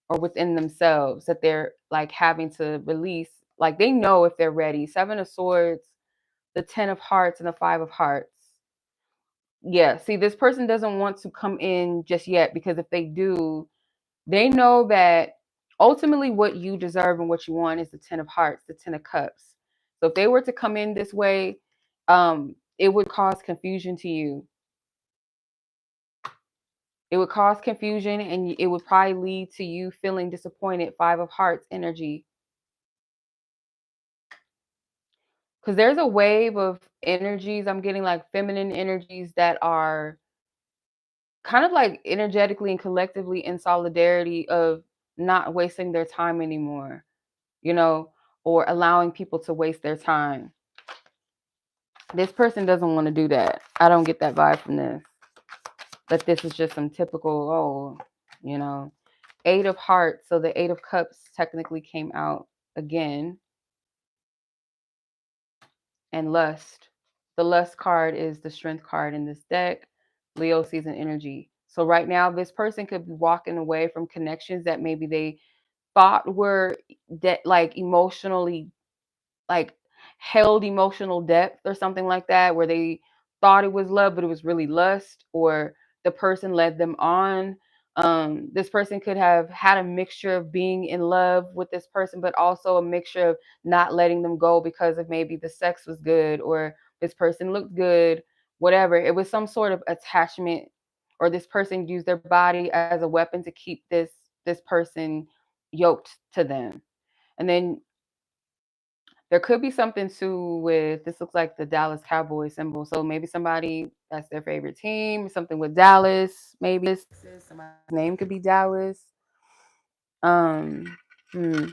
or within themselves that they're like having to release. Like, they know if they're ready. Seven of Swords, the 10 of Hearts, and the 5 of Hearts. Yeah, see, this person doesn't want to come in just yet, because if they do, they know that ultimately what you deserve and what you want is the 10 of Hearts, the 10 of Cups. So if they were to come in this way, it would cause confusion to you. It would cause confusion, and it would probably lead to you feeling disappointed. 5 of Hearts energy. Because there's a wave of energies I'm getting, like feminine energies that are kind of like energetically and collectively in solidarity of not wasting their time anymore, or allowing people to waste their time. This person doesn't want to do that. I don't get that vibe from this. That this is just some typical, 8 of Hearts. So the 8 of Cups technically came out again. And Lust. The Lust card is the Strength card in this deck. Leo season energy. So right now, this person could be walking away from connections that maybe they thought were like emotionally, like held emotional depth or something like that, where they thought it was love, but it was really lust, or the person led them on. This person could have had a mixture of being in love with this person, but also a mixture of not letting them go because of maybe the sex was good, or this person looked good, whatever. It was some sort of attachment, or this person used their body as a weapon to keep this person yoked to them. And then there could be something too with, this looks like the Dallas Cowboy symbol. So maybe somebody, that's their favorite team, something with Dallas, maybe somebody's name could be Dallas. Um, hmm.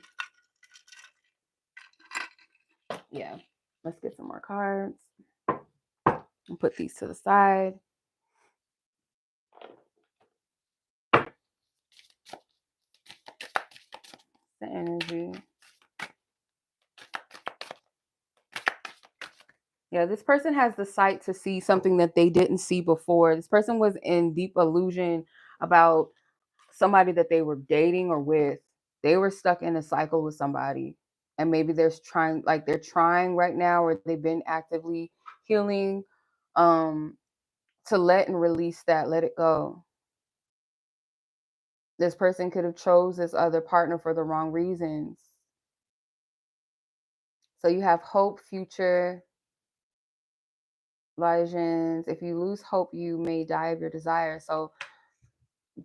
Yeah. Let's get some more cards and put these to the side. The energy. Yeah, this person has the sight to see something that they didn't see before. This person was in deep illusion about somebody that they were dating or with. They were stuck in a cycle with somebody. And maybe they're trying right now, or they've been actively healing, to let and release that, let it go. This person could have chose this other partner for the wrong reasons. So you have hope, future, legends. If you lose hope, you may die of your desire. So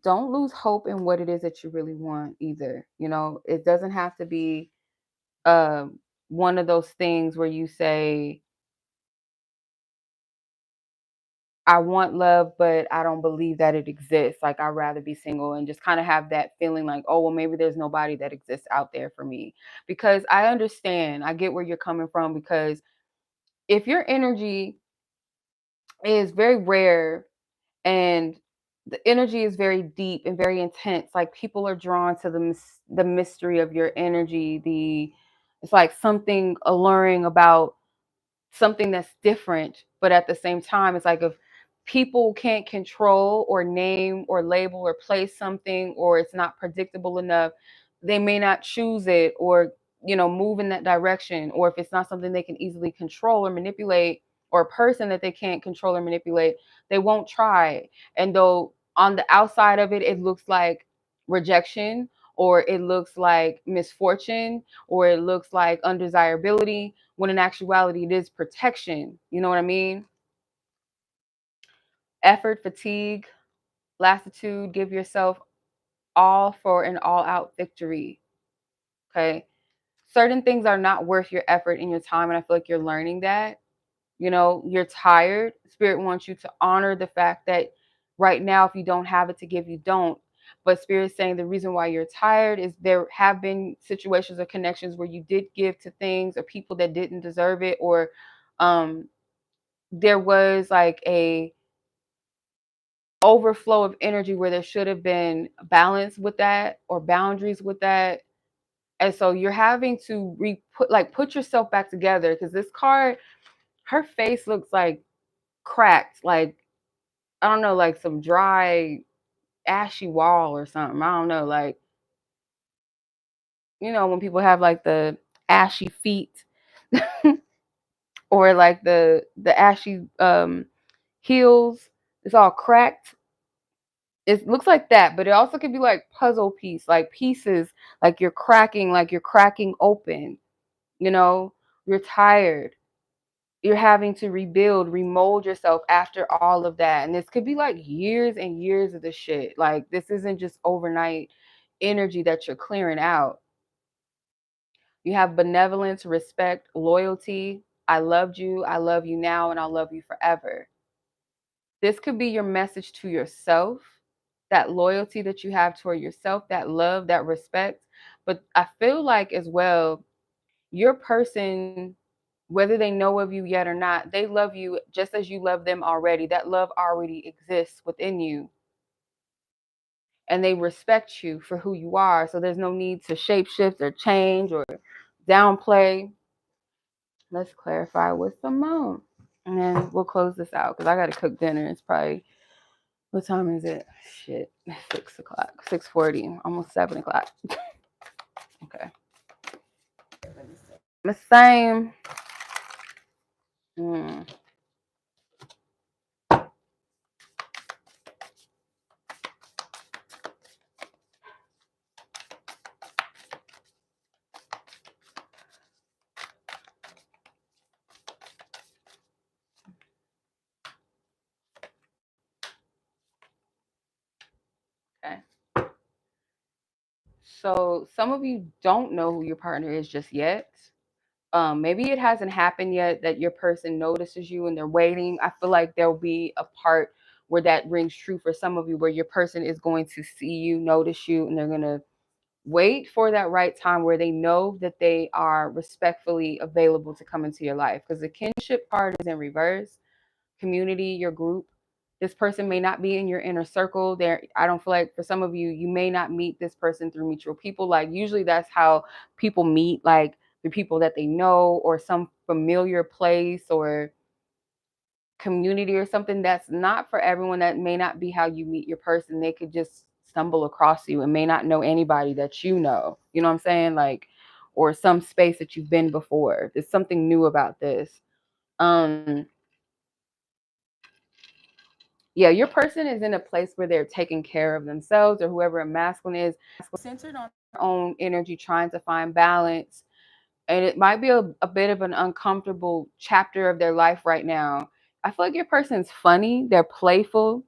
don't lose hope in what it is that you really want either. You know, it doesn't have to be uh, one of those things where you say, I want love, but I don't believe that it exists. Like, I'd rather be single, and just kind of have that feeling like, oh, well, maybe there's nobody that exists out there for me. Because I understand, I get where you're coming from. Because if your energy is very rare and the energy is very deep and very intense, like, people are drawn to the mystery of your energy. It's like something alluring about something that's different, but at the same time, it's like, if people can't control or name or label or place something, or it's not predictable enough, they may not choose it, or move in that direction. Or if it's not something they can easily control or manipulate, or a person that they can't control or manipulate, they won't try. And though on the outside of it, it looks like rejection, or it looks like misfortune, or it looks like undesirability, when in actuality it is protection. You know what I mean? Effort, fatigue, lassitude. Give yourself all for an all-out victory. Okay? Certain things are not worth your effort and your time, and I feel like you're learning that. You're tired. Spirit wants you to honor the fact that right now, if you don't have it to give, you don't. But Spirit's saying the reason why you're tired is there have been situations or connections where you did give to things or people that didn't deserve it, or there was like a overflow of energy where there should have been balance with that, or boundaries with that. And so you're having to put yourself back together, because this card, her face looks like cracked, like, I don't know, like some dry, ashy wall or something. I don't know, like, when people have like the ashy feet, or like the ashy heels, it's all cracked. It looks like that, but it also could be like puzzle piece, like pieces, like you're cracking open. You know, you're tired. You're having to rebuild, remold yourself after all of that. And this could be like years and years of this shit. Like, this isn't just overnight energy that you're clearing out. You have benevolence, respect, loyalty. I loved you. I love you now, and I'll love you forever. This could be your message to yourself, that loyalty that you have toward yourself, that love, that respect. But I feel like as well, your person, whether they know of you yet or not, they love you just as you love them already. That love already exists within you. And they respect you for who you are. So there's no need to shapeshift or change or downplay. Let's clarify with some more. And then we'll close this out, because I got to cook dinner. It's probably, what time is it? Shit, 6 o'clock, 6:40, almost 7 o'clock. Okay. The same. Okay. So some of you don't know who your partner is just yet. Maybe it hasn't happened yet that your person notices you and they're waiting. I feel like there'll be a part where that rings true for some of you, where your person is going to see you, notice you, and they're going to wait for that right time where they know that they are respectfully available to come into your life, because the kinship card is in reverse. Community, your group, this person may not be in your inner circle. There, I don't feel like, for some of you, you may not meet this person through mutual people. Like usually that's how people meet, like the people that they know, or some familiar place or community or something. That's not for everyone. That may not be how you meet your person. They could just stumble across you and may not know anybody that you know. You know what I'm saying? Like, or some space that you've been before. There's something new about this. Um, yeah, your person is in a place where they're taking care of themselves, or whoever a masculine is, centered on their own energy, trying to find balance. And it might be a bit of an uncomfortable chapter of their life right now. I feel like your person's funny, they're playful,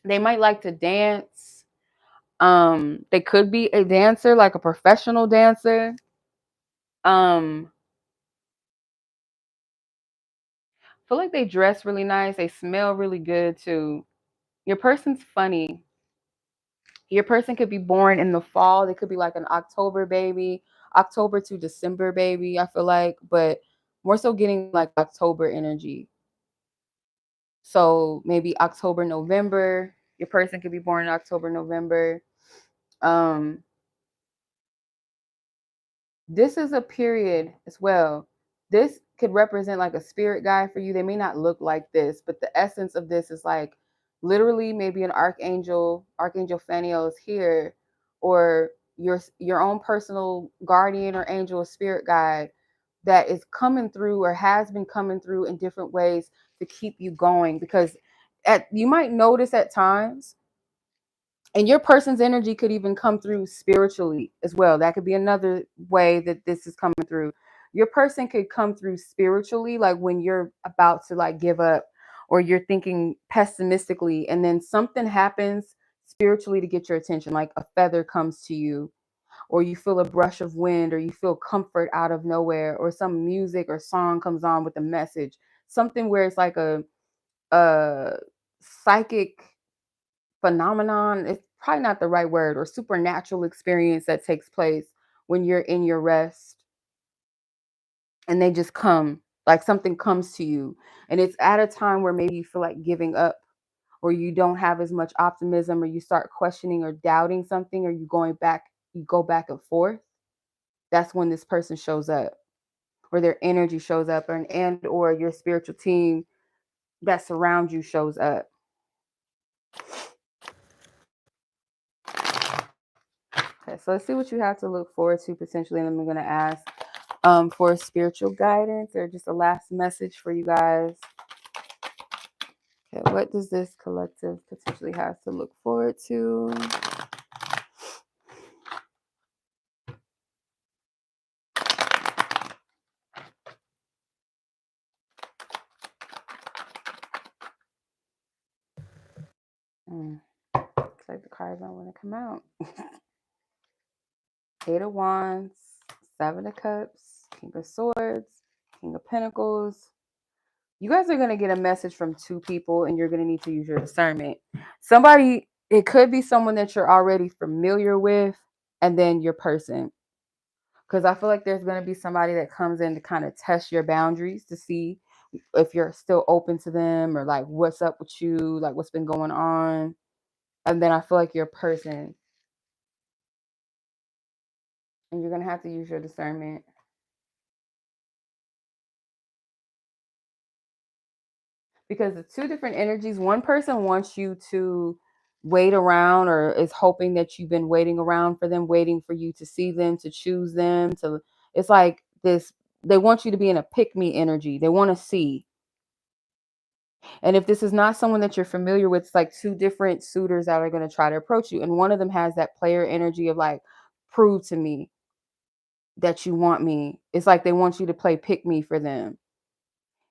they might like to dance. They could be a dancer, like a professional dancer. I feel like they dress really nice, they smell really good too. Your person's funny. Your person could be born in the fall. They could be like an October baby, October to December baby, I feel like, but more so getting like October energy. So maybe October, November. Your person could be born in October, November. Um, this is a period as well. This could represent like a spirit guide for you. They may not look like this, but the essence of this is like literally maybe an archangel, Archangel Phaneol is here, or your own personal guardian or angel or spirit guide that is coming through or has been coming through in different ways to keep you going. Because you might notice at times, and your person's energy could even come through spiritually as well. That could be another way that this is coming through. Your person could come through spiritually, like when you're about to like give up, or you're thinking pessimistically, and then something happens spiritually to get your attention, like a feather comes to you, or you feel a brush of wind, or you feel comfort out of nowhere, or some music or song comes on with a message, something where it's like a psychic phenomenon. It's probably not the right word, or supernatural experience that takes place when you're in your rest, and they just come, like something comes to you, and it's at a time where maybe you feel like giving up, or you don't have as much optimism, or you start questioning or doubting something, or you go back and forth. That's when this person shows up, or their energy shows up, or your spiritual team that surrounds you shows up. Okay, so let's see what you have to look forward to potentially, and then I'm going to ask for spiritual guidance or just a last message for you guys. Okay, what does this collective potentially have to look forward to? Looks like the cards don't want to come out. Eight of Wands, Seven of Cups, King of Swords, King of Pentacles. You guys are going to get a message from two people, and you're going to need to use your discernment. Somebody, it could be someone that you're already familiar with, and then your person. Because I feel like there's going to be somebody that comes in to kind of test your boundaries to see if you're still open to them, or like what's up with you, like what's been going on. And then I feel like your person, and you're going to have to use your discernment. Because the two different energies, one person wants you to wait around, or is hoping that you've been waiting around for them, waiting for you to see them, to choose them, to, it's like this, they want you to be in a pick me energy. They want to see. And if this is not someone that you're familiar with, it's like two different suitors that are going to try to approach you, and one of them has that player energy of like, prove to me that you want me. It's like they want you to play pick me for them.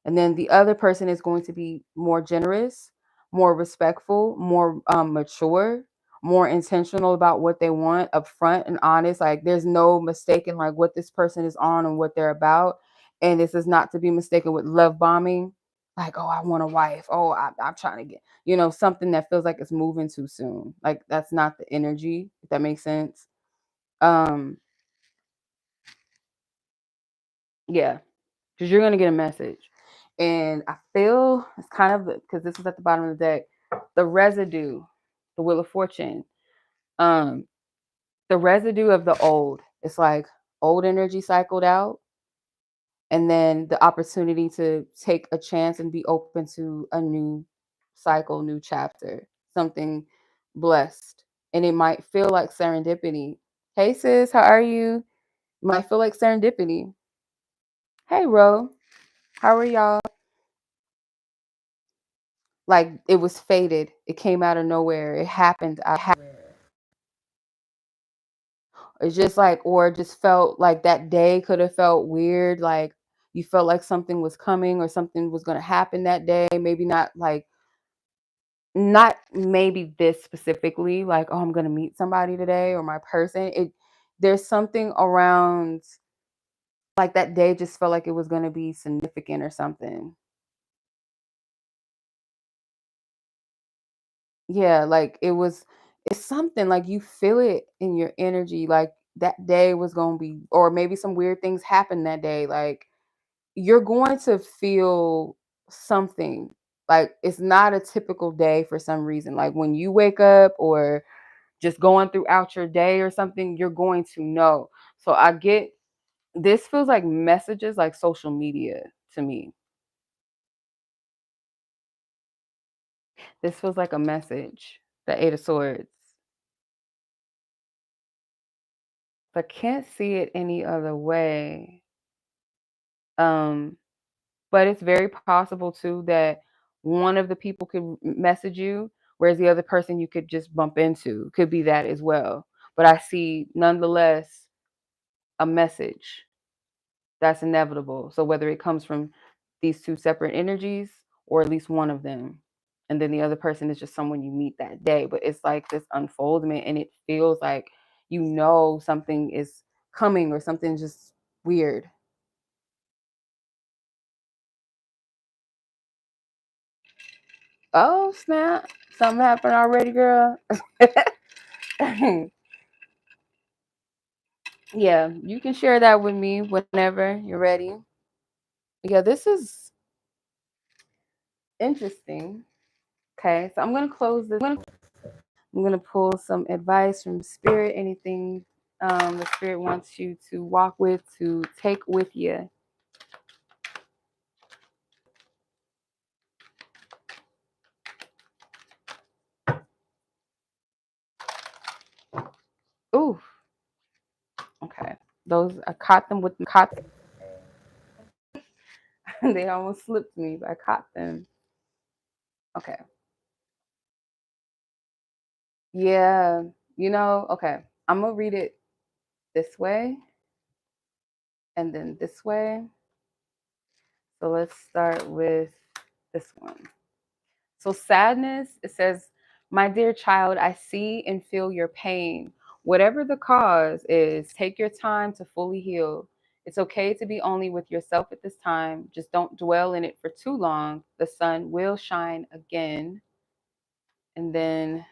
And then the other person is going to be more generous, more respectful, more mature, more intentional about what they want, upfront and honest. Like there's no mistaking like what this person is on and what they're about. And this is not to be mistaken with love bombing. Like, oh, I want a wife. Oh, I'm trying to get, something that feels like it's moving too soon. Like that's not the energy, if that makes sense. Um, yeah, because you're gonna get a message, and I feel it's kind of because this is at the bottom of the deck, the residue, the Wheel of Fortune, um, the residue of the old. It's like old energy cycled out, and then the opportunity to take a chance and be open to a new cycle, new chapter, something blessed. And it might feel like serendipity. Hey sis, how are you? Might feel like serendipity. Hey Ro, how are y'all? Like it was fated. It came out of nowhere. It happened out of nowhere. It's just like, or it just felt like that day could have felt weird. Like you felt like something was coming or something was going to happen that day. Maybe not like, not maybe this specifically, like, oh, I'm going to meet somebody today or my person. There's something around like that day just felt like it was going to be significant or something. Yeah, like it's something like you feel it in your energy, like that day was gonna be, or maybe some weird things happened that day. Like you're going to feel something. Like it's not a typical day for some reason. Like when you wake up or just going throughout your day or something, you're going to know. So I get this feels like messages like social media to me. This feels like a message. The Eight of Swords. I can't see it any other way. Um, but it's very possible too that one of the people could message you, whereas the other person you could just bump into. Could be that as well. But I see nonetheless a message that's inevitable. So whether it comes from these two separate energies or at least one of them. And then the other person is just someone you meet that day. But it's like this unfoldment and it feels like you know something is coming or something just weird. Oh snap. Something happened already, girl. Yeah, you can share that with me whenever you're ready. Yeah, this is interesting. Okay, so I'm gonna close this. I'm gonna pull some advice from spirit, anything the spirit wants you to walk with, to take with you. Ooh, okay. Those I caught them with caught them. They almost slipped me, but I caught them. Okay. Yeah, okay. I'm gonna read it this way and then this way. So let's start with this one. So sadness, it says, my dear child, I see and feel your pain. Whatever the cause is, take your time to fully heal. It's okay to be only with yourself at this time. Just don't dwell in it for too long. The sun will shine again. And then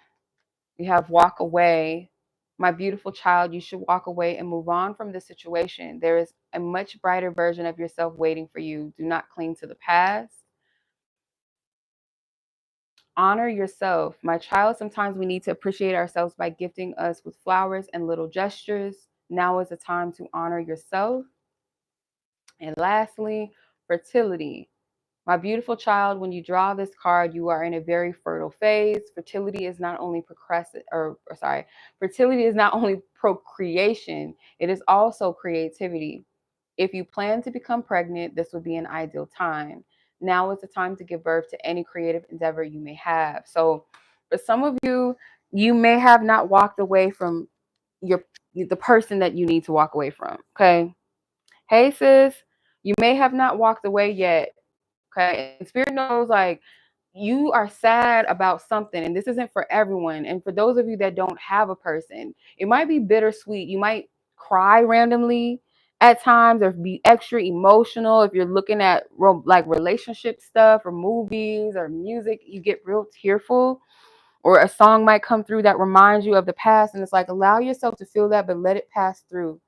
you have walk away. My beautiful child, you should walk away and move on from the situation. There is a much brighter version of yourself waiting for you. Do not cling to the past. Honor yourself. My child, sometimes we need to appreciate ourselves by gifting us with flowers and little gestures. Now is the time to honor yourself. And lastly, fertility. My beautiful child, when you draw this card, you are in a very fertile phase. Fertility is not only fertility is not only procreation, it is also creativity. If you plan to become pregnant, this would be an ideal time. Now is the time to give birth to any creative endeavor you may have. So for some of you, you may have not walked away from your the person that you need to walk away from. Okay. Hey sis, you may have not walked away yet. Okay. And spirit knows like you are sad about something, and this isn't for everyone. And for those of you that don't have a person, it might be bittersweet. You might cry randomly at times or be extra emotional. If you're looking at like relationship stuff or movies or music, you get real tearful. Or a song might come through that reminds you of the past, and it's like, allow yourself to feel that, but let it pass through,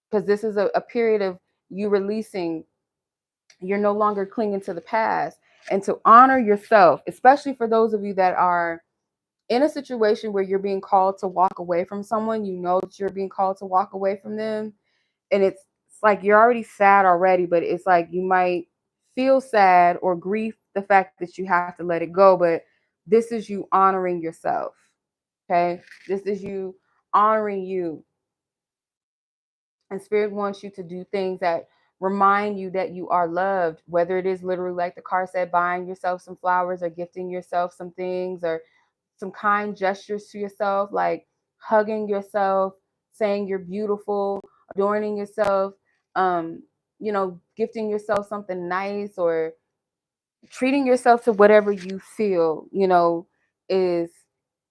because this is a period of you releasing. You're no longer clinging to the past, and to honor yourself, especially for those of you that are in a situation where you're being called to walk away from someone. You know that you're being called to walk away from them, and it's like you're already sad already, but it's like you might feel sad or grief the fact that you have to let it go, but this is you honoring yourself. Okay, this is you honoring you. And spirit wants you to do things that remind you that you are loved, whether it is literally, like the card said, buying yourself some flowers or gifting yourself some things, or some kind gestures to yourself, like hugging yourself, saying you're beautiful, adorning yourself, um, gifting yourself something nice, or treating yourself to whatever you feel, is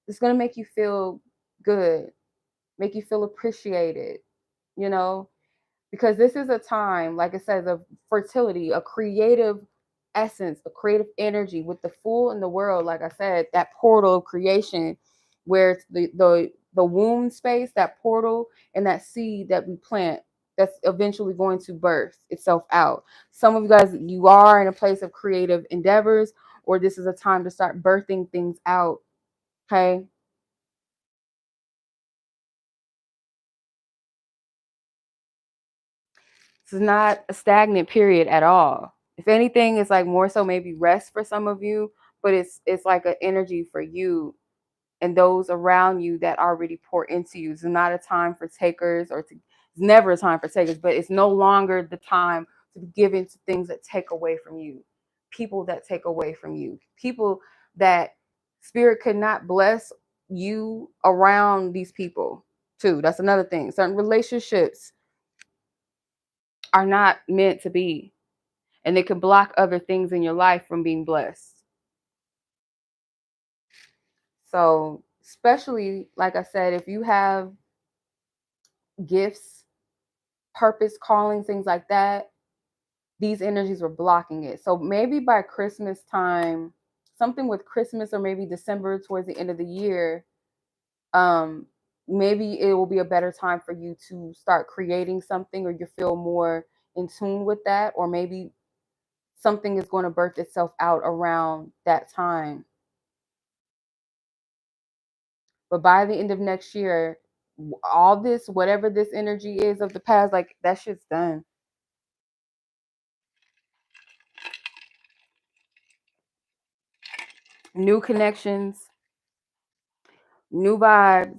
it's going to make you feel good, make you feel appreciated, you know, because this is a time, like it says, of fertility, a creative essence, a creative energy with the fool in the world. Like I said, that portal of creation, where it's the womb space, that portal, and that seed that we plant, that's eventually going to birth itself out. Some of you guys, you are in a place of creative endeavors, or this is a time to start birthing things out. Okay. This is not a stagnant period at all. If anything, it's like more so maybe rest for some of you, but it's like an energy for you and those around you that already pour into you. It's not a time for takers, it's never a time for takers, but it's no longer the time to be given to things that take away from you, people that take away from you, people that spirit could not bless you around these people too. That's another thing. Certain relationships are not meant to be, and they can block other things in your life from being blessed. So, especially, like I said, if you have gifts, purpose, calling, things like that, these energies were blocking it. So maybe by Christmas time, something with Christmas, or maybe December towards the end of the year, um, maybe it will be a better time for you to start creating something, or you feel more in tune with that, or maybe something is going to birth itself out around that time. But by the end of next year, all this, whatever this energy is of the past, like that shit's done. New connections, new vibes,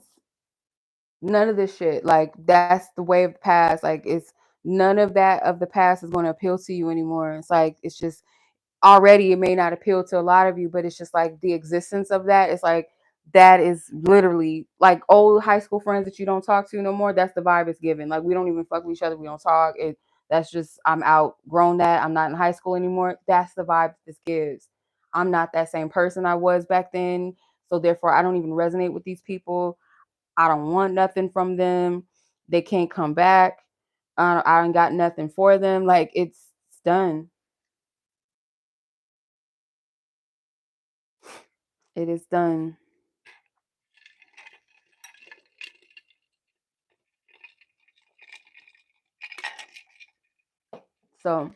none of this shit. Like that's the way of the past. Like it's none of that of the past is going to appeal to you anymore. It's like it's just already, it may not appeal to a lot of you, but it's just like the existence of that. It's like that is literally like old high school friends that you don't talk to no more. That's the vibe it's given. Like we don't even fuck with each other. We don't talk. That's just, I'm outgrown that. I'm not in high school anymore. That's the vibe this gives. I'm not that same person I was back then. So therefore, I don't even resonate with these people. I don't want nothing from them. They can't come back. I ain't got nothing for them. Like it's done. It is done. So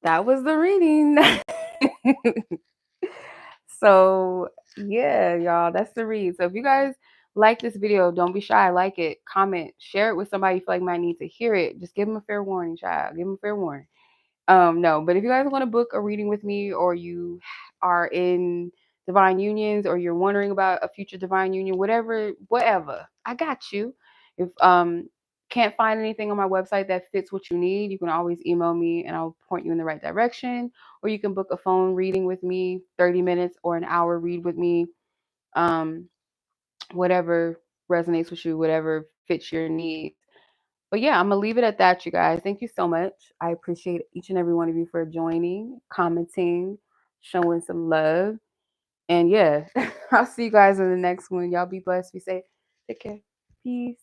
that was the reading. So yeah, y'all, that's the read. So if you guys like this video, don't be shy. Like it, comment, share it with somebody you feel like might need to hear it. Just give them a fair warning, child. Give them a fair warning. No, but if you guys want to book a reading with me, or you are in divine unions, or you're wondering about a future divine union, whatever, I got you. If can't find anything on my website that fits what you need, you can always email me and I'll point you in the right direction. Or you can book a phone reading with me, 30 minutes or an hour read with me. Um, whatever resonates with you, whatever fits your needs. But yeah, I'm gonna leave it at that, you guys. Thank you so much. I appreciate each and every one of you for joining, commenting, showing some love. And yeah, I'll see you guys in the next one. Y'all be blessed. Be safe. Take care. Peace.